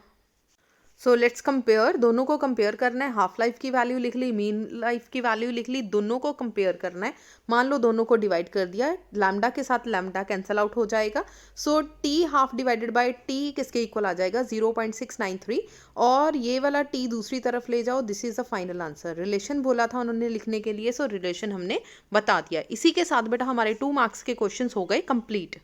सो लेट्स कंपेयर, दोनों को कंपेयर करना है। हाफ लाइफ की वैल्यू लिख ली, मीन लाइफ की वैल्यू लिख ली, दोनों को कंपेयर करना है। मान लो दोनों को डिवाइड कर दिया, लैम्डा के साथ लैम्डा कैंसल आउट हो जाएगा। So T half divided by T किसके इक्वल आ जाएगा? 0.693, और ये वाला टी दूसरी तरफ ले जाओ। This is the final answer. Relation बोला था उन्होंने लिखने के लिए, सो रिलेशन हमने बता दिया। इसी के साथ बेटा हमारे 2 मार्क्स के क्वेश्चन हो गए कंप्लीट।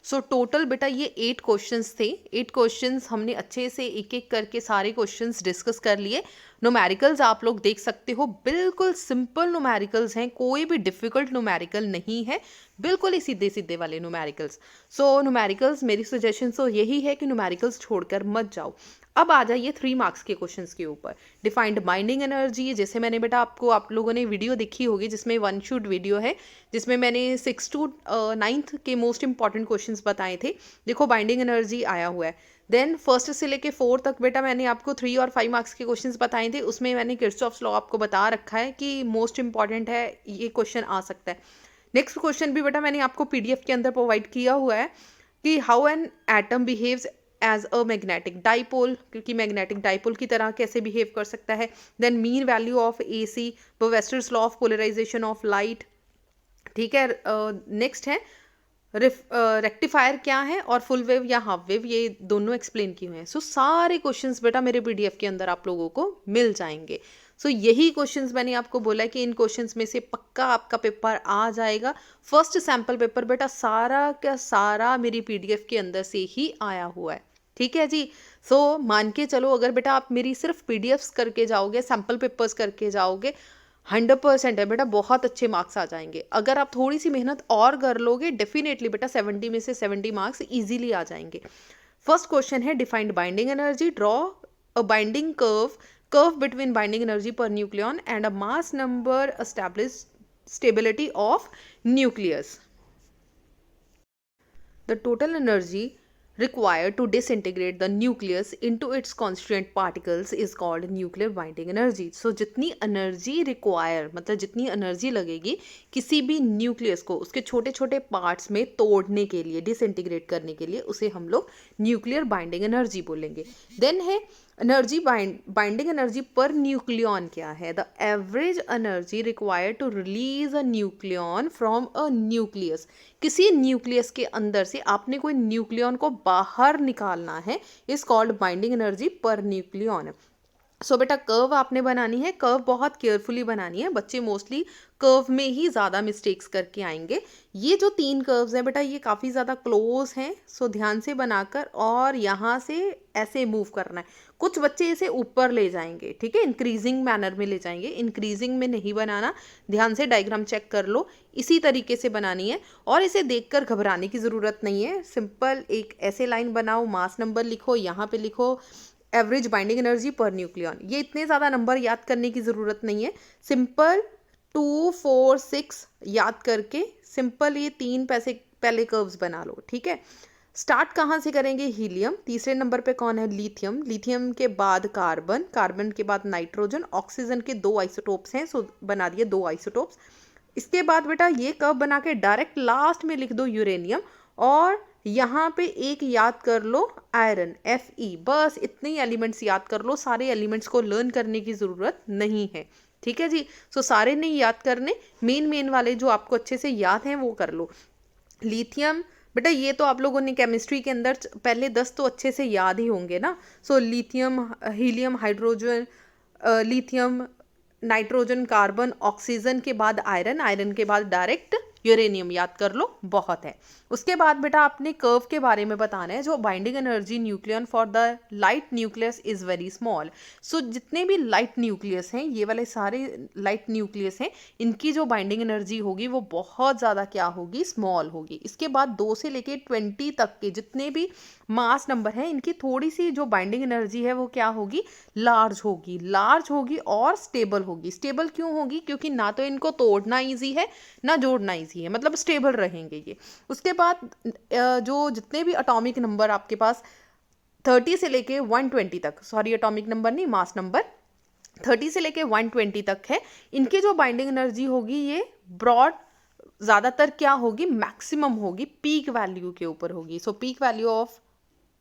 सो टोटल बेटा ये 8 क्वेश्चंस थे। 8 क्वेश्चंस हमने अच्छे से एक एक करके सारे क्वेश्चंस डिस्कस कर लिए। न्यूमेरिकल्स आप लोग देख सकते हो, बिल्कुल सिंपल न्यूमेरिकल्स हैं, कोई भी डिफिकल्ट न्यूमेरिकल नहीं है, बिल्कुल ही सीधे सीधे वाले न्यूमेरिकल्स। सो न्यूमेरिकल्स मेरी सजेशन तो यही है कि न्यूमेरिकल्स छोड़कर मत जाओ। अब आ जाइए 3 मार्क्स के क्वेश्चंस के ऊपर। डिफाइंड बाइंडिंग एनर्जी, जैसे मैंने बेटा आपको, आप लोगों ने वीडियो देखी होगी जिसमें 1 शूट वीडियो है, जिसमें मैंने 6 to 9th के मोस्ट इंपॉर्टेंट क्वेश्चंस बताए थे। देखो बाइंडिंग एनर्जी आया हुआ है। देन फर्स्ट से लेके 4 तक बेटा मैंने आपको 3 और 5 मार्क्स के क्वेश्चंस बताए थे। उसमें मैंने किर्चॉफ्स लॉ आपको बता रखा है कि मोस्ट इंपॉर्टेंट है, ये क्वेश्चन आ सकता है। नेक्स्ट क्वेश्चन भी बेटा मैंने आपको पीडीएफ के अंदर प्रोवाइड किया हुआ है कि how an atom behaves as a magnetic dipole, क्योंकि मैग्नेटिक डाइपोल की तरह कैसे बिहेव कर सकता है। Then mean value of AC, Brewster's law of polarisation of light, ठीक है। नेक्स्ट है रेक्टिफायर क्या है, और फुल वेव या हाफ वेव, ये दोनों एक्सप्लेन किए हुए हैं। सो सारे क्वेश्चंस बेटा मेरे पीडीएफ के अंदर आप लोगों को मिल जाएंगे। सो यही क्वेश्चंस मैंने आपको बोला है कि इन क्वेश्चंस में से पक्का आपका पेपर आ जाएगा। फर्स्ट सैम्पल पेपर बेटा सारा का सारा मेरी पीडीएफ के अंदर से ही आया हुआ है, ठीक है जी। सो मान के चलो, अगर बेटा आप मेरी सिर्फ पीडीएफ्स करके जाओगे, सैम्पल पेपर्स करके जाओगे, 100% है बेटा बहुत अच्छे मार्क्स आ जाएंगे। अगर आप थोड़ी सी मेहनत और कर लोगे, डेफिनेटली बेटा 70 में से 70 मार्क्स इजीली आ जाएंगे। फर्स्ट क्वेश्चन है defined binding energy, draw a binding curve between binding energy per nucleon and a mass number establish stability of nucleus. The total energy required to disintegrate the nucleus into its constituent particles is called nuclear binding energy. So जितनी एनर्जी रिक्वायर मतलब जितनी एनर्जी लगेगी किसी भी न्यूक्लियस को उसके छोटे छोटे पार्ट्स में तोड़ने के लिए, डिसइंटीग्रेट करने के लिए, उसे हम लोग न्यूक्लियर बाइंडिंग एनर्जी बोलेंगे. देन है energy binding energy per nucleon. क्या है? The average energy required to release a nucleon from a nucleus. किसी न्यूक्लियस के अंदर से आपने कोई न्यूक्लियन को बाहर निकालना है, is called binding energy per nucleon. So बेटा कर्व आपने बनानी है, कर्व बहुत केयरफुली बनानी है. बच्चे मोस्टली कर्व में ही ज़्यादा मिस्टेक्स करके आएंगे. ये जो 3 कर्व्स हैं बेटा ये काफ़ी ज़्यादा क्लोज हैं. सो ध्यान से बनाकर और यहाँ से ऐसे मूव करना है. कुछ बच्चे इसे ऊपर ले जाएंगे, ठीक है, इंक्रीजिंग मैनर में ले जाएंगे. इंक्रीजिंग में नहीं बनाना, ध्यान से डायग्राम चेक कर लो. इसी तरीके से बनानी है और इसे देखकर घबराने की ज़रूरत नहीं है. सिंपल एक ऐसे लाइन बनाओ, मास नंबर लिखो, यहाँ पे लिखो average binding energy per nucleon. ये इतने ज़्यादा नंबर याद करने की ज़रूरत नहीं है. सिंपल 2, 4, 6 याद करके सिंपल ये 3 पहले कर्व्स बना लो, ठीक है. स्टार्ट कहाँ से करेंगे? हीलियम. तीसरे नंबर पे कौन है? लिथियम. लिथियम के बाद कार्बन, कार्बन के बाद नाइट्रोजन. ऑक्सीजन के 2 आइसोटोप्स हैं, सो बना दिए 2 आइसोटोप्स. इसके बाद बेटा ये कर्व बना के डायरेक्ट लास्ट में लिख दो यूरेनियम और यहाँ पे एक याद कर लो आयरन, Fe. बस इतने ही एलिमेंट्स याद कर लो. सारे एलिमेंट्स को लर्न करने की ज़रूरत नहीं है, ठीक है जी. सो सारे नहीं याद करने, मेन वाले जो आपको अच्छे से याद हैं वो कर लो. लिथियम बेटा ये तो आप लोगों ने केमिस्ट्री के अंदर पहले 10 तो अच्छे से याद ही होंगे ना. So lithium, helium, hydrogen, lithium, nitrogen, carbon, oxygen के बाद आयरन, आयरन के बाद डायरेक्ट यूरेनियम. याद कर लो, बहुत है. उसके बाद बेटा आपने कर्व के बारे में बताना है. जो binding energy nucleon for the light nucleus is very small. So जितने भी लाइट न्यूक्लियस हैं, ये वाले सारे लाइट न्यूक्लियस हैं, इनकी जो बाइंडिंग एनर्जी होगी वो बहुत ज़्यादा क्या होगी? स्मॉल होगी. इसके बाद 2 से लेके 20 तक के जितने भी मास नंबर हैं, इनकी थोड़ी सी जो बाइंडिंग एनर्जी है वो क्या होगी? लार्ज होगी. लार्ज होगी और स्टेबल होगी. स्टेबल क्यों होगी? क्योंकि ना तो इनको तोड़ना ईजी है ना जोड़ना ईजी है, मतलब स्टेबल रहेंगे ये. उसके बाद जो जितने भी एटॉमिक नंबर आपके पास 30 से लेके 120 तक, सॉरी एटॉमिक नंबर नहीं, मास नंबर 30 से लेके 120 तक है, इनकी जो बाइंडिंग एनर्जी होगी ये ब्रॉड ज़्यादातर क्या होगी? मैक्सिमम होगी, पीक वैल्यू के ऊपर होगी. So peak value of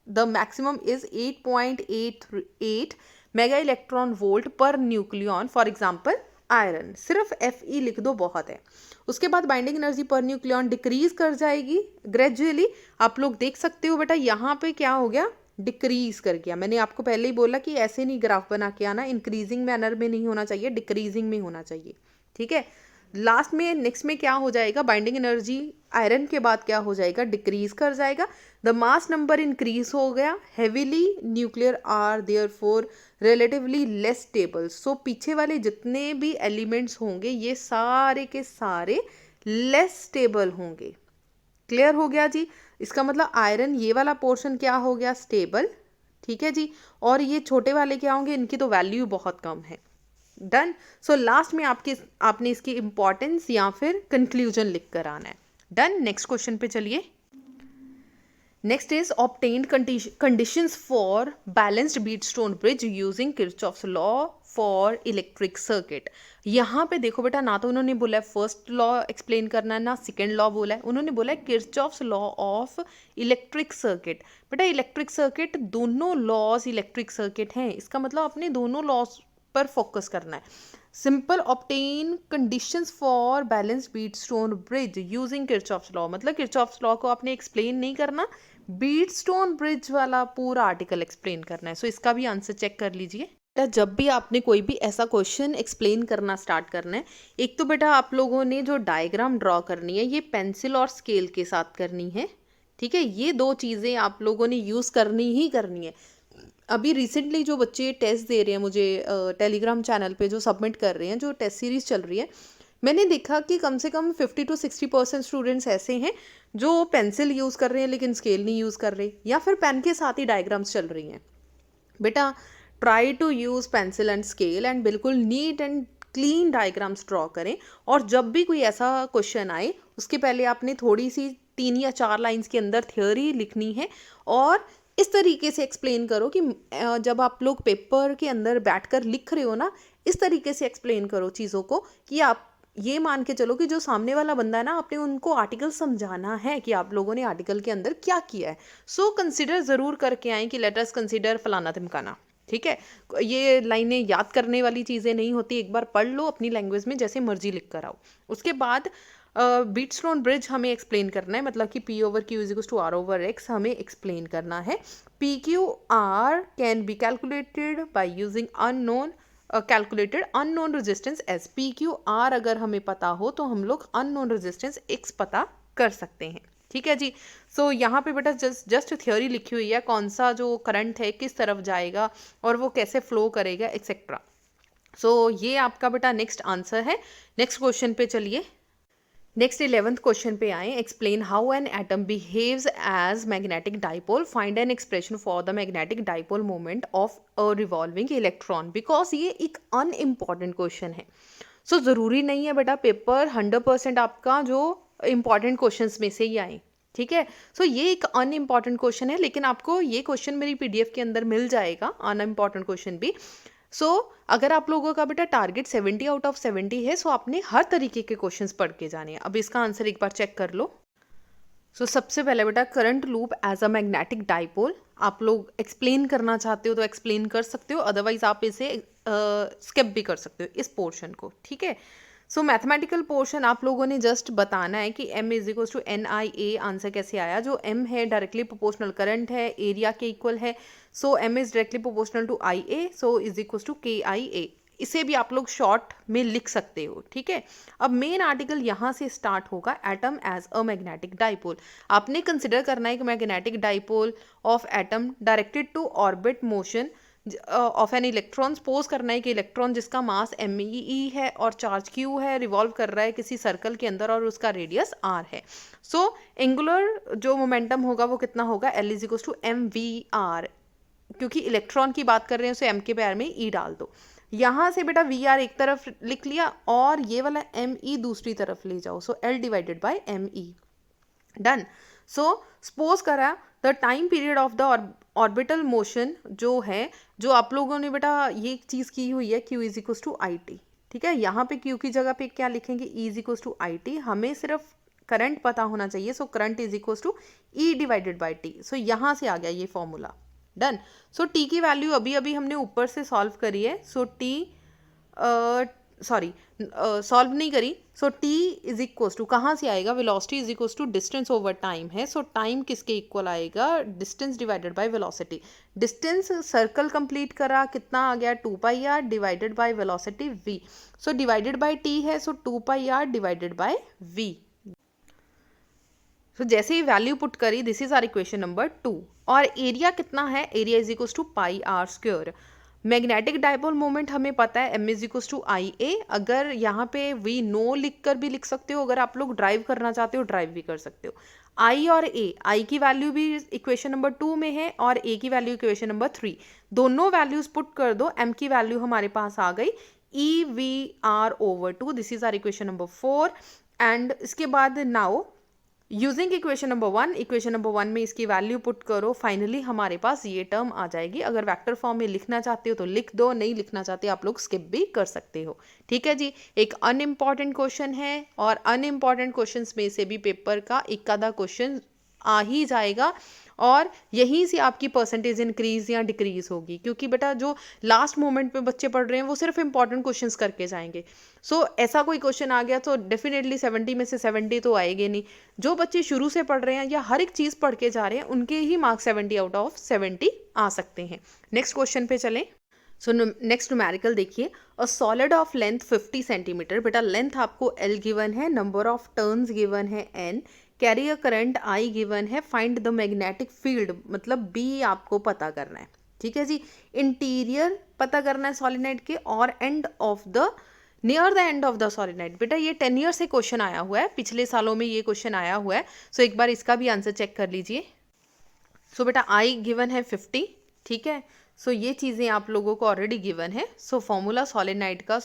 the maximum is 8.88 mega electron volt per nucleon. For example iron. सिर्फ Fe लिख दो, बहुत है. उसके बाद binding energy per nucleon decrease कर जाएगी ग्रेजुअली. आप लोग देख सकते हो बेटा यहाँ पे क्या हो गया? डिक्रीज कर गया. मैंने आपको पहले ही बोला कि ऐसे नहीं ग्राफ बना के आना, इंक्रीजिंग मैनर में नहीं होना चाहिए, डिक्रीजिंग में होना चाहिए, ठीक है. लास्ट में नेक्स्ट में क्या हो जाएगा? बाइंडिंग एनर्जी आयरन के बाद क्या हो जाएगा? डिक्रीज कर जाएगा. द मास नंबर इंक्रीज हो गया. Heavily nuclear are therefore relatively less stable. So पीछे वाले जितने भी एलिमेंट्स होंगे ये सारे के सारे लेस स्टेबल होंगे. क्लियर हो गया जी? इसका मतलब आयरन ये वाला पोर्शन क्या हो गया? स्टेबल, ठीक है जी. और ये छोटे वाले क्या होंगे? इनकी तो वैल्यू बहुत कम है. डन. सो लास्ट में आपने इसकी इंपॉर्टेंस या फिर कंक्लूजन लिख कर आना है. डन. नेक्स्ट क्वेश्चन पे चलिए. Next is obtained conditions for balanced Wheatstone bridge using Kirchhoff's law for electric circuit. यहाँ पे देखो बेटा, ना तो उन्होंने बोला है फर्स्ट लॉ एक्सप्लेन करना है ना सेकेंड लॉ बोला है. उन्होंने बोला है Kirchhoff's law of electric circuit. बेटा इलेक्ट्रिक सर्किट दोनों लॉज इलेक्ट्रिक सर्किट हैं. इसका मतलब अपने दोनों लॉज पर फोकस करना है. Simple obtain conditions for balance Wheatstone bridge using Kirchhoff's law. मतलब किरचॉफ्स लॉ को आपने एक्सप्लेन नहीं करना, बीटस्टोन ब्रिज वाला पूरा आर्टिकल एक्सप्लेन करना है. सो इसका भी आंसर चेक कर लीजिए. जब भी आपने कोई भी ऐसा क्वेश्चन एक्सप्लेन करना स्टार्ट करना है, एक तो बेटा आप लोगों ने जो डायग्राम ड्रॉ करनी है ये पेंसिल और स्केल के साथ करनी है, ठीक है. ये 2 चीज़ें आप लोगों ने यूज़ करनी ही करनी है. अभी रिसेंटली जो बच्चे टेस्ट दे रहे हैं मुझे टेलीग्राम चैनल पे जो सबमिट कर रहे हैं, जो टेस्ट सीरीज़ चल रही है, मैंने देखा कि कम से कम 50 to 60% स्टूडेंट्स ऐसे हैं जो पेंसिल यूज़ कर रहे हैं लेकिन स्केल नहीं यूज़ कर रहे, या फिर पेन के साथ ही डायग्राम्स चल रही हैं. बेटा try to use pencil and scale and बिल्कुल neat and clean diagrams draw करें. और जब भी कोई ऐसा क्वेश्चन आए उसके पहले आपने थोड़ी सी 3 या 4 लाइंस के अंदर थ्योरी लिखनी है और इस तरीके से एक्सप्लेन करो कि जब आप लोग पेपर के अंदर बैठकर लिख रहे हो ना, इस तरीके से एक्सप्लेन करो चीज़ों को कि आप ये मान के चलो कि जो सामने वाला बंदा है ना, आपने उनको आर्टिकल समझाना है कि आप लोगों ने आर्टिकल के अंदर क्या किया है। सो कंसिडर ज़रूर करके आएँ कि लेट अस कंसिडर फलाना ढिमकाना, ठीक है। ये लाइनें याद करने वाली चीज़ें नहीं होती, एक बार पढ़ लो अपनी लैंग्वेज में, जैसे मर्जी लिख कर आओ। उसके बाद बीटस्टोन ब्रिज हमें एक्सप्लेन करना है, मतलब कि P over Q is equals to R over X हमें एक्सप्लेन करना है। PQR can be calculated by using unknown calculated unknown resistance S. PQR अगर हमें पता हो तो हम लोग अननोन रेजिस्टेंस X पता कर सकते हैं, ठीक है जी। सो यहाँ पे बेटा जस्ट थ्योरी लिखी हुई है, कौन सा जो करंट है किस तरफ जाएगा और वो कैसे फ्लो करेगा एक्सेट्रा। सो ये आपका बेटा नेक्स्ट आंसर है। नेक्स्ट क्वेश्चन पे चलिए। नेक्स्ट 11th क्वेश्चन पे आए। Explain how an atom behaves as magnetic dipole, find an expression for the magnetic dipole moment of a revolving electron. Because ये एक अनइम्पॉर्टेंट क्वेश्चन है। सो ज़रूरी नहीं है बेटा पेपर 100% आपका जो इम्पॉर्टेंट क्वेश्चन में से ही आए, ठीक है। सो ये एक अनइम्पॉर्टेंट क्वेश्चन है, लेकिन आपको ये क्वेश्चन मेरी PDF के अंदर मिल जाएगा, अनइम्पॉर्टेंट क्वेश्चन भी। सो अगर आप लोगों का बेटा टारगेट 70 आउट ऑफ 70 है, सो आपने हर तरीके के क्वेश्चंस पढ़ के जाने हैं। अब इसका आंसर एक बार चेक कर लो। सो सबसे पहले बेटा current loop as a magnetic dipole आप लोग एक्सप्लेन करना चाहते हो तो एक्सप्लेन कर सकते हो, अदरवाइज आप इसे स्किप भी कर सकते हो इस पोर्शन को, ठीक है। सो मैथमेटिकल पोर्शन आप लोगों ने जस्ट बताना है कि M is equal to NIA। Answer कैसे आया? जो M है डायरेक्टली प्रोपोर्शनल करंट है, एरिया के इक्वल है। So M is directly proportional to IA, so is equal to KIA। इसे भी आप लोग शॉर्ट में लिख सकते हो, ठीक है। अब मेन आर्टिकल यहाँ से स्टार्ट होगा, atom as a magnetic dipole. आपने कंसिडर करना है कि magnetic dipole of atom directed to orbit motion of an electron. Suppose करना है कि इलेक्ट्रॉन जिसका मास MeE है और चार्ज Q है, रिवॉल्व कर रहा है किसी सर्कल के अंदर और उसका रेडियस R है। सो एंगुलर जो मोमेंटम होगा वो कितना होगा? L is equal to MVR। क्योंकि इलेक्ट्रॉन की बात कर रहे हैं, उसे M के पैर में E डाल दो। यहाँ से बेटा VR एक तरफ लिख लिया और ये वाला ME दूसरी तरफ ले जाओ। So L divided by ME, done. So suppose करा the time period of the orbital motion जो है, जो आप लोगों ने बेटा ये चीज़ की हुई है, Q is equal to IT, ठीक है। यहाँ पे Q की जगह पे क्या लिखेंगे? E is equal to IT। हमें सिर्फ करंट पता होना चाहिए, so current is equal to E divided by T। So यहाँ से आ गया ये फॉर्मूला, डन। सो T की वैल्यू अभी अभी हमने ऊपर से सॉल्व करी है। सो T सॉरी सॉल्व नहीं करी। So T is equal to कहाँ से आएगा? Velocity is equal to distance over time है। सो टाइम किसके इक्वल आएगा? Distance divided by velocity. Distance circle complete करा, कितना आ गया? 2πr divided by velocity v। So divided by T है, so 2πr divided by v। तो जैसे ही वैल्यू पुट करी, this is our equation number 2। और एरिया कितना है? Area is equal to πr²। Magnetic dipole moment हमें पता है M is equal to IA। अगर यहाँ पे V नो लिख कर भी लिख सकते हो, अगर आप लोग ड्राइव करना चाहते हो ड्राइव भी कर सकते हो। I और A, I की वैल्यू भी इक्वेशन नंबर 2 में है और A की वैल्यू इक्वेशन नंबर 3। दोनों वैल्यूज पुट कर दो, M की वैल्यू हमारे पास आ गई EVR/2। This is our equation number 4। And इसके बाद now using equation number 1, equation number 1 में इसकी वैल्यू पुट करो, फाइनली हमारे पास ये टर्म आ जाएगी। अगर वेक्टर फॉर्म में लिखना चाहते हो तो लिख दो, नहीं लिखना चाहते आप लोग स्किप भी कर सकते हो, ठीक है जी। एक अनइम्पॉर्टेंट क्वेश्चन है और अनइम्पॉर्टेंट क्वेश्चन में से भी पेपर का एक आधा क्वेश्चन आ ही जाएगा और यहीं से आपकी परसेंटेज इंक्रीज या डिक्रीज होगी, क्योंकि बेटा जो लास्ट मोमेंट पे बच्चे पढ़ रहे हैं वो सिर्फ इंपॉर्टेंट क्वेश्चंस करके जाएंगे। सो ऐसा कोई क्वेश्चन आ गया तो डेफिनेटली 70 में से 70 तो आएंगे नहीं। जो बच्चे शुरू से पढ़ रहे हैं या हर एक चीज़ पढ़ के जा रहे हैं उनके ही मार्क्स 70 आउट ऑफ 70 आ सकते हैं। नेक्स्ट क्वेश्चन पे चलें। सो नेक्स्ट न्यूमेरिकल देखिए, a solid of length 50 centimetre. बेटा लेंथ आपको L गिवन है, नंबर ऑफ टर्न्स गिवन है N, carry a current I given है, फाइंड द मैग्नेटिक फील्ड मतलब B आपको पता करना है, ठीक है जी। इंटीरियर पता करना है सॉलिनॉइड के और end of the near the end of the solenoid. बेटा ये 10 ईयर से क्वेश्चन आया हुआ है, पिछले सालों में ये क्वेश्चन आया हुआ है। सो एक बार इसका भी आंसर चेक कर लीजिए। सो बेटा I गिवन है 50, ठीक है। सो ये चीज़ें आप लोगों को ऑलरेडी गिवन है। सो फॉर्मूला सॉलिनॉइड का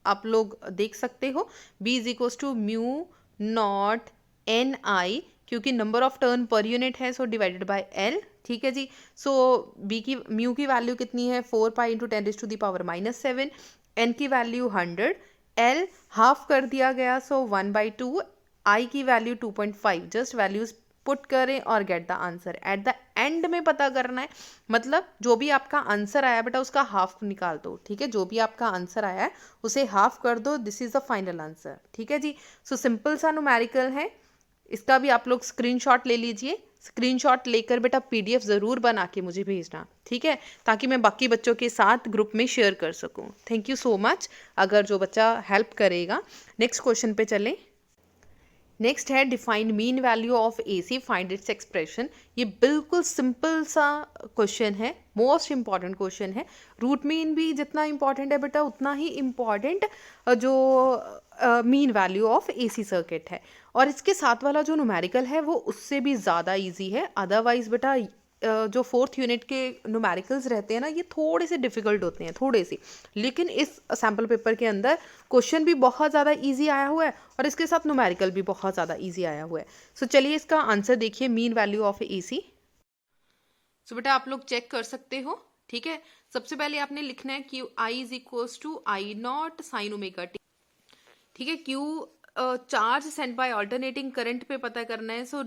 आप लोग देख सकते हो, B is equal to mu naught NI क्योंकि नंबर ऑफ टर्न पर यूनिट है, सो डिवाइडेड बाय एल। ठीक है जी। सो बी की म्यू की वैल्यू कितनी है 4 पाई इंटू 10⁻⁻⁷, एन की वैल्यू 100, एल हाफ कर दिया गया, सो 1/2, आई की वैल्यू 2.5। जस्ट वैल्यूज पुट करें और get the answer. At the end में पता करना है, मतलब जो भी आपका आंसर आया बेटा उसका हाफ निकाल दो। ठीक है, जो भी आपका आंसर आया है उसे हाफ कर दो, this is the final answer. ठीक है जी। सो सिंपल सा न्यूमेरिकल है, इसका भी आप लोग स्क्रीनशॉट ले लीजिए। स्क्रीनशॉट लेकर बेटा पीडीएफ ज़रूर बना के मुझे भेजना, ठीक है, ताकि मैं बाकी बच्चों के साथ ग्रुप में शेयर कर सकूं। थैंक यू सो मच अगर जो बच्चा हेल्प करेगा। नेक्स्ट क्वेश्चन पे चलें। नेक्स्ट है define mean value of AC, find its expression. ये बिल्कुल सिंपल सा क्वेश्चन है, मोस्ट इंपॉर्टेंट क्वेश्चन है। रूट मीन भी जितना इंपॉर्टेंट है बेटा उतना ही इम्पॉर्टेंट जो mean value of AC circuit है। और इसके साथ वाला जो न्यूमेरिकल है वो उससे भी ज़्यादा ईजी है। अदरवाइज बेटा जो 4th यूनिट के न्यूमेरिकल्स रहते हैं ना, ये थोड़े से डिफिकल्ट होते हैं, थोड़े से। लेकिन इस सैम्पल पेपर के अंदर क्वेश्चन भी बहुत ज़्यादा इजी आया हुआ है और इसके साथ न्यूमेरिकल भी बहुत ज़्यादा इजी आया हुआ है। सो चलिए इसका आंसर देखिए, मीन वैल्यू ऑफ AC। सो बेटा आप लोग चेक कर सकते हो। ठीक है, सबसे पहले आपने लिखना है Q I is equals to I naught sine omega T. ठीक है, Q charge sent by alternating current पे पता करना है। So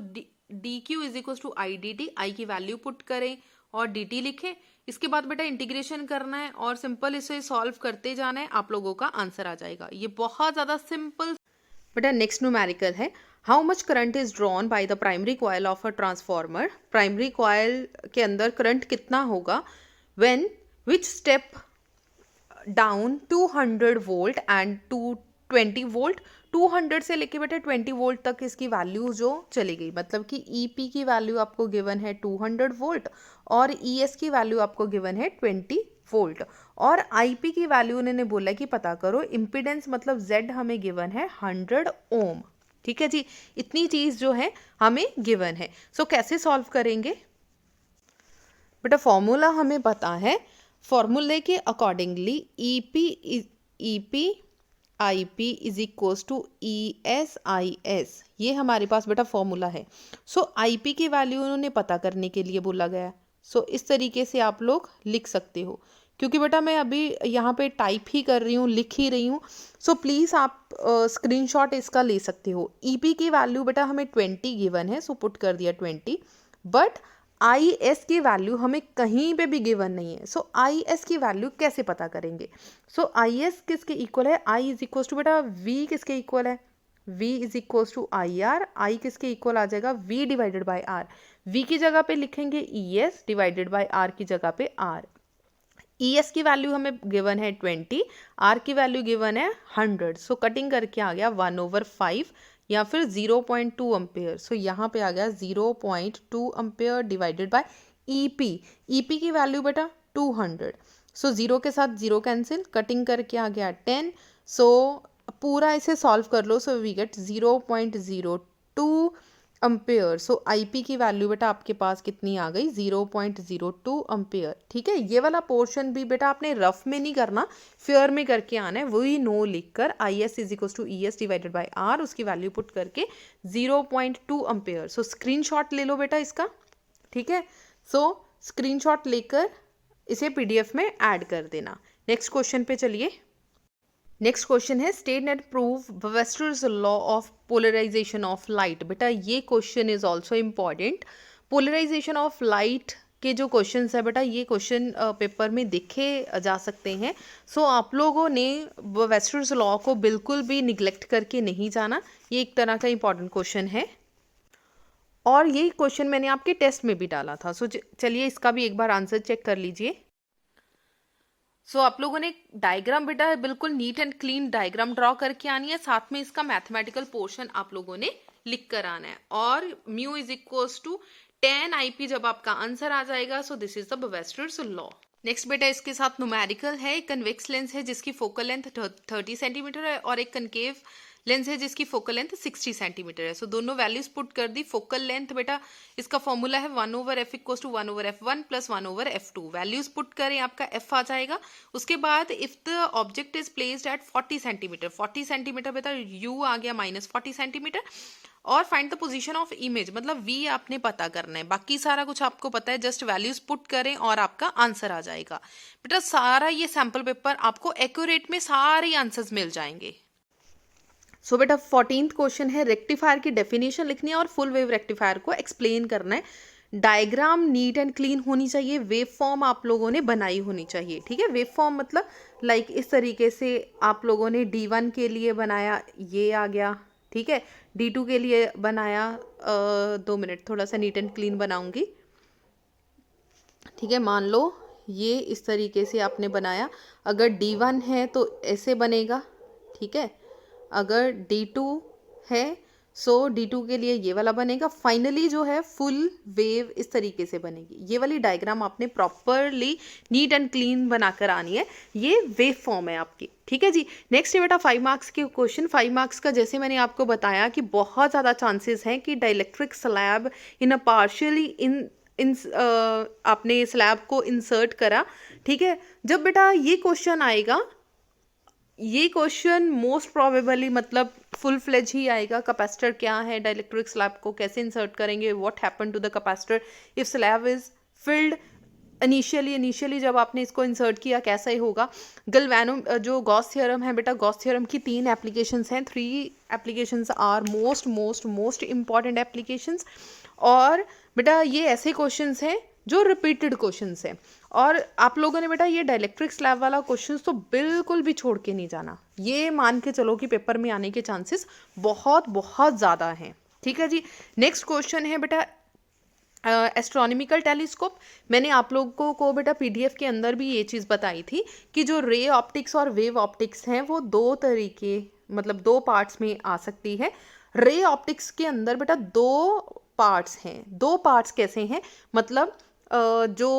D Q is equal to I D T, I की वैल्यू पुट करें और डी टी लिखें। इसके बाद बेटा इंटीग्रेशन करना है और सिंपल इसे सॉल्व करते जाना है, आप लोगों का आंसर आ जाएगा। ये बहुत ज्यादा सिंपल। बेटा नेक्स्ट न्यूमेरिकल है, how much current is drawn by the primary coil of a transformer. Primary coil के अंदर करंट कितना होगा when which step down 200 volt and 220 volt. 200 से लेके बेटा 20 वोल्ट तक इसकी वैल्यू जो चली गई, मतलब कि EP की वैल्यू आपको गिवन है 200 वोल्ट और ES की वैल्यू आपको गिवन है 20 वोल्ट और IP की वैल्यू उन्होंने बोला कि पता करो। इम्पीडेंस मतलब Z हमें गिवन है 100 ओम। ठीक है जी, इतनी चीज जो है हमें गिवन है। सो कैसे सॉल्व करेंगे बेटा, फॉर्मूला हमें पता है। फॉर्मूले के accordingly EP IP is equals to ES ये हमारे पास बेटा फॉर्मूला है। सो IP की वैल्यू उन्होंने पता करने के लिए बोला गया। सो इस तरीके से आप लोग लिख सकते हो, क्योंकि बेटा मैं अभी यहाँ पे टाइप ही कर रही हूँ, लिख ही रही हूँ। सो प्लीज़ आप स्क्रीनशॉट इसका ले सकते हो। EP की वैल्यू बेटा हमें 20 गिवन है, सो पुट कर दिया 20, बट IS की वैल्यू हमें कहीं पे भी गिवन नहीं है। सो IS की वैल्यू कैसे पता करेंगे। सो IS किसके इक्वल है, I इज इक्वल टू बेटा V किसके इक्वल है, V is equal to IR। I किसके इक्वल आ जाएगा, V divided by R। V की जगह पे लिखेंगे ES डिवाइडेड बाई R की जगह पे R। ES की वैल्यू हमें गिवन है 20, R की वैल्यू गिवन है 100। सो कटिंग करके आ गया 1/5 या फिर 0.2 अम्पेयर। सो यहाँ पे आ गया 0.2 अम्पेयर डिवाइडेड बाय EP की वैल्यू बेटा 200। सो 0 के साथ 0 कैंसिल, कटिंग करके आ गया 10। सो पूरा इसे सॉल्व कर लो, so we get 0.02 ampere. So IP की वैल्यू बेटा आपके पास कितनी आ गई, 0.02 अम्पेयर। ठीक है, ये वाला पोर्शन भी बेटा आपने रफ में नहीं करना, फेयर में करके आना है। वही नो लिखकर IS is equal to ES divided by R, उसकी वैल्यू पुट करके 0.2 अम्पेयर। सो स्क्रीनशॉट ले लो बेटा इसका। ठीक है, सो स्क्रीनशॉट लेकर इसे PDF में ऐड कर देना। नेक्स्ट क्वेश्चन पे चलिए। नेक्स्ट क्वेश्चन है state and prove Brewster's law of polarisation of light. बेटा ये question is also important. Polarization of light के जो क्वेश्चंस है बेटा, ये क्वेश्चन पेपर में देखे जा सकते हैं। सो आप लोगों ने वेस्टर्स लॉ को बिल्कुल भी निगलेक्ट करके नहीं जाना, ये एक तरह का इम्पॉर्टेंट क्वेश्चन है और ये क्वेश्चन मैंने आपके टेस्ट में भी डाला था। सो चलिए इसका भी एक बार आंसर चेक कर लीजिए। सो आप लोगों ने डायग्राम बेटा बिल्कुल neat and clean diagram draw करके आनी है, साथ में इसका मैथमेटिकल पोर्शन आप लोगों ने लिख कर आना है और mu is equals to 10 IP जब आपका आंसर आ जाएगा। So this is the Brewster's law. Next बेटा इसके साथ न्यूमेरिकल है। एक कन्वेक्स लेंस है जिसकी फोकल लेंथ 30 सेंटीमीटर है और एक कनकेव लेंस है जिसकी फोकल लेंथ 60 सेंटीमीटर है। सो दोनों वैल्यूज पुट कर दी। फोकल लेंथ बेटा इसका फॉर्मूला है 1/f equals to 1/f1 plus 1/f2। Values put करें, आपका f आ जाएगा। उसके बाद if the object is placed at 40 centimetre, 40 centimetre बेटा u आ गया -40 सेंटीमीटर। और find the position of image, मतलब v आपने पता करना है, बाकी सारा कुछ आपको पता है, जस्ट वैल्यूज पुट करें और आपका आंसर आ जाएगा। बेटा सारा ये सैंपल पेपर आपको एक्यूरेट में सारे आंसर्स मिल जाएंगे। सो बेटा 14th क्वेश्चन है, रेक्टिफायर की डेफिनेशन लिखनी है और फुल वेव रेक्टिफायर को एक्सप्लेन करना है। डायग्राम नीट एंड क्लीन होनी चाहिए, वेव फॉर्म आप लोगों ने बनाई होनी चाहिए। ठीक है, वेव फॉर्म मतलब लाइक इस तरीके से आप लोगों ने D1 के लिए बनाया, ये आ गया। ठीक है, D2 के लिए बनाया, 2 मिनट थोड़ा सा नीट एंड क्लीन बनाऊंगी। ठीक है, मान लो ये इस तरीके से आपने बनाया, अगर D1 है तो ऐसे बनेगा। ठीक है, अगर D2 है सो D2 के लिए ये वाला बनेगा। फाइनली जो है फुल वेव इस तरीके से बनेगी। ये वाली डायग्राम आपने प्रॉपरली नीट एंड क्लीन बनाकर आनी है। ये वेव फॉर्म है आपकी। ठीक है जी। नेक्स्ट है बेटा 5 मार्क्स के क्वेश्चन। 5 मार्क्स का जैसे मैंने आपको बताया कि बहुत ज़्यादा चांसेस हैं कि डाइलेक्ट्रिक स्लैब इन अ पार्शियली आपने स्लैब को इंसर्ट करा। ठीक है, जब बेटा ये क्वेश्चन आएगा, ये क्वेश्चन मोस्ट प्रोबेबली मतलब फुल फ्लेज ही आएगा। कैपेसिटर क्या है, डाइलेक्ट्रिक स्लैब को कैसे इंसर्ट करेंगे, what happen to the capacitor if slab is filled initially जब आपने इसको इंसर्ट किया कैसा ही होगा। गैल्वेनो जो गॉस थ्योरम है बेटा, गॉस थ्योरम की 3 एप्लीकेशंस हैं। 3 applications are most important applications. और बेटा ये ऐसे क्वेश्चंस हैं जो रिपीटेड क्वेश्चंस हैं। और आप लोगों ने बेटा ये डाइलेक्ट्रिक स्लैब वाला क्वेश्चन तो बिल्कुल भी छोड़ के नहीं जाना। ये मान के चलो कि पेपर में आने के चांसेस बहुत ज़्यादा हैं। ठीक है जी। नेक्स्ट क्वेश्चन है बेटा एस्ट्रोनॉमिकल टेलीस्कोप। मैंने आप लोगों को बेटा PDF के अंदर भी ये चीज़ बताई थी कि जो रे ऑप्टिक्स और वेव ऑप्टिक्स हैं वो 2 तरीके मतलब 2 पार्ट्स में आ सकती है। रे ऑप्टिक्स के अंदर बेटा 2 पार्ट्स हैं। 2 पार्ट्स कैसे हैं, मतलब जो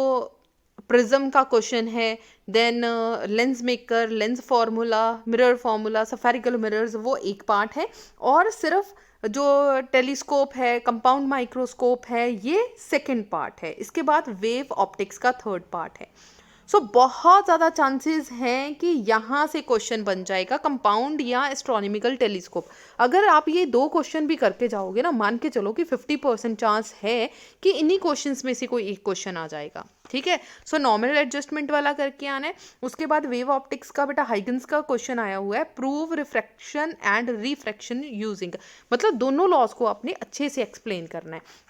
प्रिज्म का क्वेश्चन है, then lens maker, lens formula, mirror formula, spherical mirrors, वो एक पार्ट है। और सिर्फ जो टेलीस्कोप है, कंपाउंड माइक्रोस्कोप है, ये सेकंड पार्ट है। इसके बाद वेव ऑप्टिक्स का थर्ड पार्ट है। सो बहुत ज़्यादा चांसेस हैं कि यहाँ से क्वेश्चन बन जाएगा कंपाउंड या एस्ट्रोनॉमिकल टेलीस्कोप। अगर आप ये 2 क्वेश्चन भी करके जाओगे ना, मान के चलो कि 50% चांस है कि इन्हीं क्वेश्चंस में से कोई एक क्वेश्चन आ जाएगा। ठीक है, सो नॉर्मल एडजस्टमेंट वाला करके आना है। उसके बाद वेव ऑप्टिक्स का बेटा हाइगन्स का क्वेश्चन आया हुआ है, prove refraction and refraction using, मतलब दोनों लॉज को आपने अच्छे से एक्सप्लेन करना है।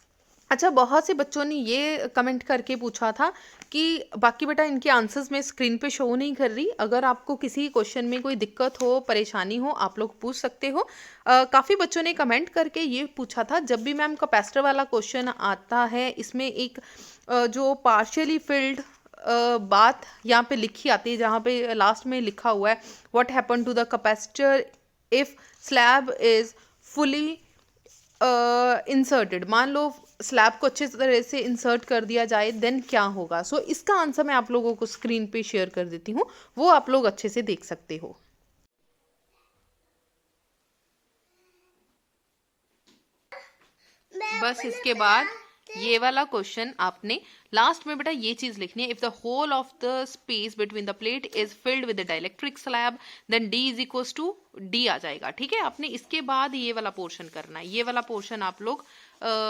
अच्छा, बहुत से बच्चों ने ये कमेंट करके पूछा था कि बाकी बेटा इनके आंसर्स मैं स्क्रीन पे शो नहीं कर रही। अगर आपको किसी क्वेश्चन में कोई दिक्कत हो, परेशानी हो, आप लोग पूछ सकते हो। काफ़ी बच्चों ने कमेंट करके ये पूछा था, जब भी मैम कैपेसिटर वाला क्वेश्चन आता है इसमें एक जो पार्शियली फिल्ड बात यहाँ पे लिखी आती है, जहाँ पे लास्ट में लिखा हुआ है what happen to the capacitor if slab is fully inserted. मान लो स्लैब को अच्छे तरह से इंसर्ट कर दिया जाए, देन क्या होगा। सो इसका आंसर मैं आप लोगों को स्क्रीन पे शेयर कर देती हूँ, वो आप लोग अच्छे से देख सकते हो। बस इसके बाद ये वाला क्वेश्चन आपने लास्ट में बेटा ये चीज लिखनी है, if the whole of the space between the plate is filled with the dielectric slab then D is equal to D आ जाएगा। ठीक है, आपने इसके बाद ये वाला पोर्शन करना है। ये वाला पोर्शन आप लोग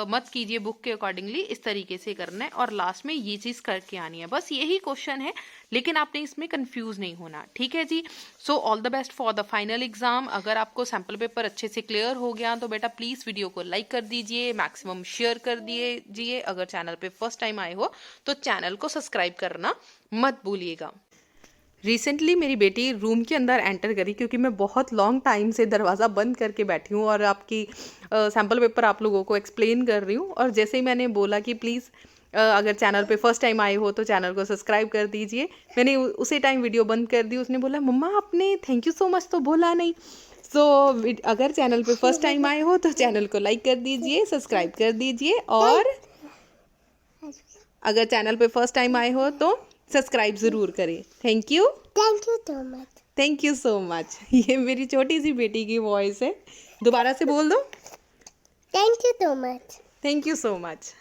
मत कीजिए, बुक के अकॉर्डिंगली इस तरीके से करना है और लास्ट में ये चीज करके आनी है। बस यही क्वेश्चन है, लेकिन आपने इसमें कंफ्यूज नहीं होना। ठीक है जी। So all the best for the final exam. अगर आपको सैम्पल पेपर अच्छे से क्लियर हो गया तो बेटा प्लीज वीडियो को लाइक कर दीजिए, मैक्सिमम शेयर कर दीजिए। अगर चैनल पे फर्स्ट टाइम आए हो तो चैनल को सब्सक्राइब करना मत भूलिएगा। रिसेंटली मेरी बेटी रूम के अंदर एंटर करी, क्योंकि मैं बहुत लॉन्ग टाइम से दरवाज़ा बंद करके बैठी हूँ और आपकी सैम्पल पेपर आप लोगों को एक्सप्लेन कर रही हूँ। और जैसे ही मैंने बोला कि प्लीज़ अगर चैनल पे फर्स्ट टाइम आए हो तो चैनल को सब्सक्राइब कर दीजिए, मैंने उसी टाइम वीडियो बंद कर दी। उसने बोला मम्मा आपने थैंक यू सो मच तो बोला नहीं। सो अगर चैनल पे फर्स्ट टाइम आए हो तो चैनल को लाइक कर दीजिए, सब्सक्राइब कर दीजिए, और अगर चैनल पे फर्स्ट टाइम आए हो तो सब्सक्राइब ज़रूर करें। Thank you so much. Thank you so much. ये मेरी छोटी सी बेटी की वॉइस है। दोबारा से बोल दो। Thank you so much. Thank you so much.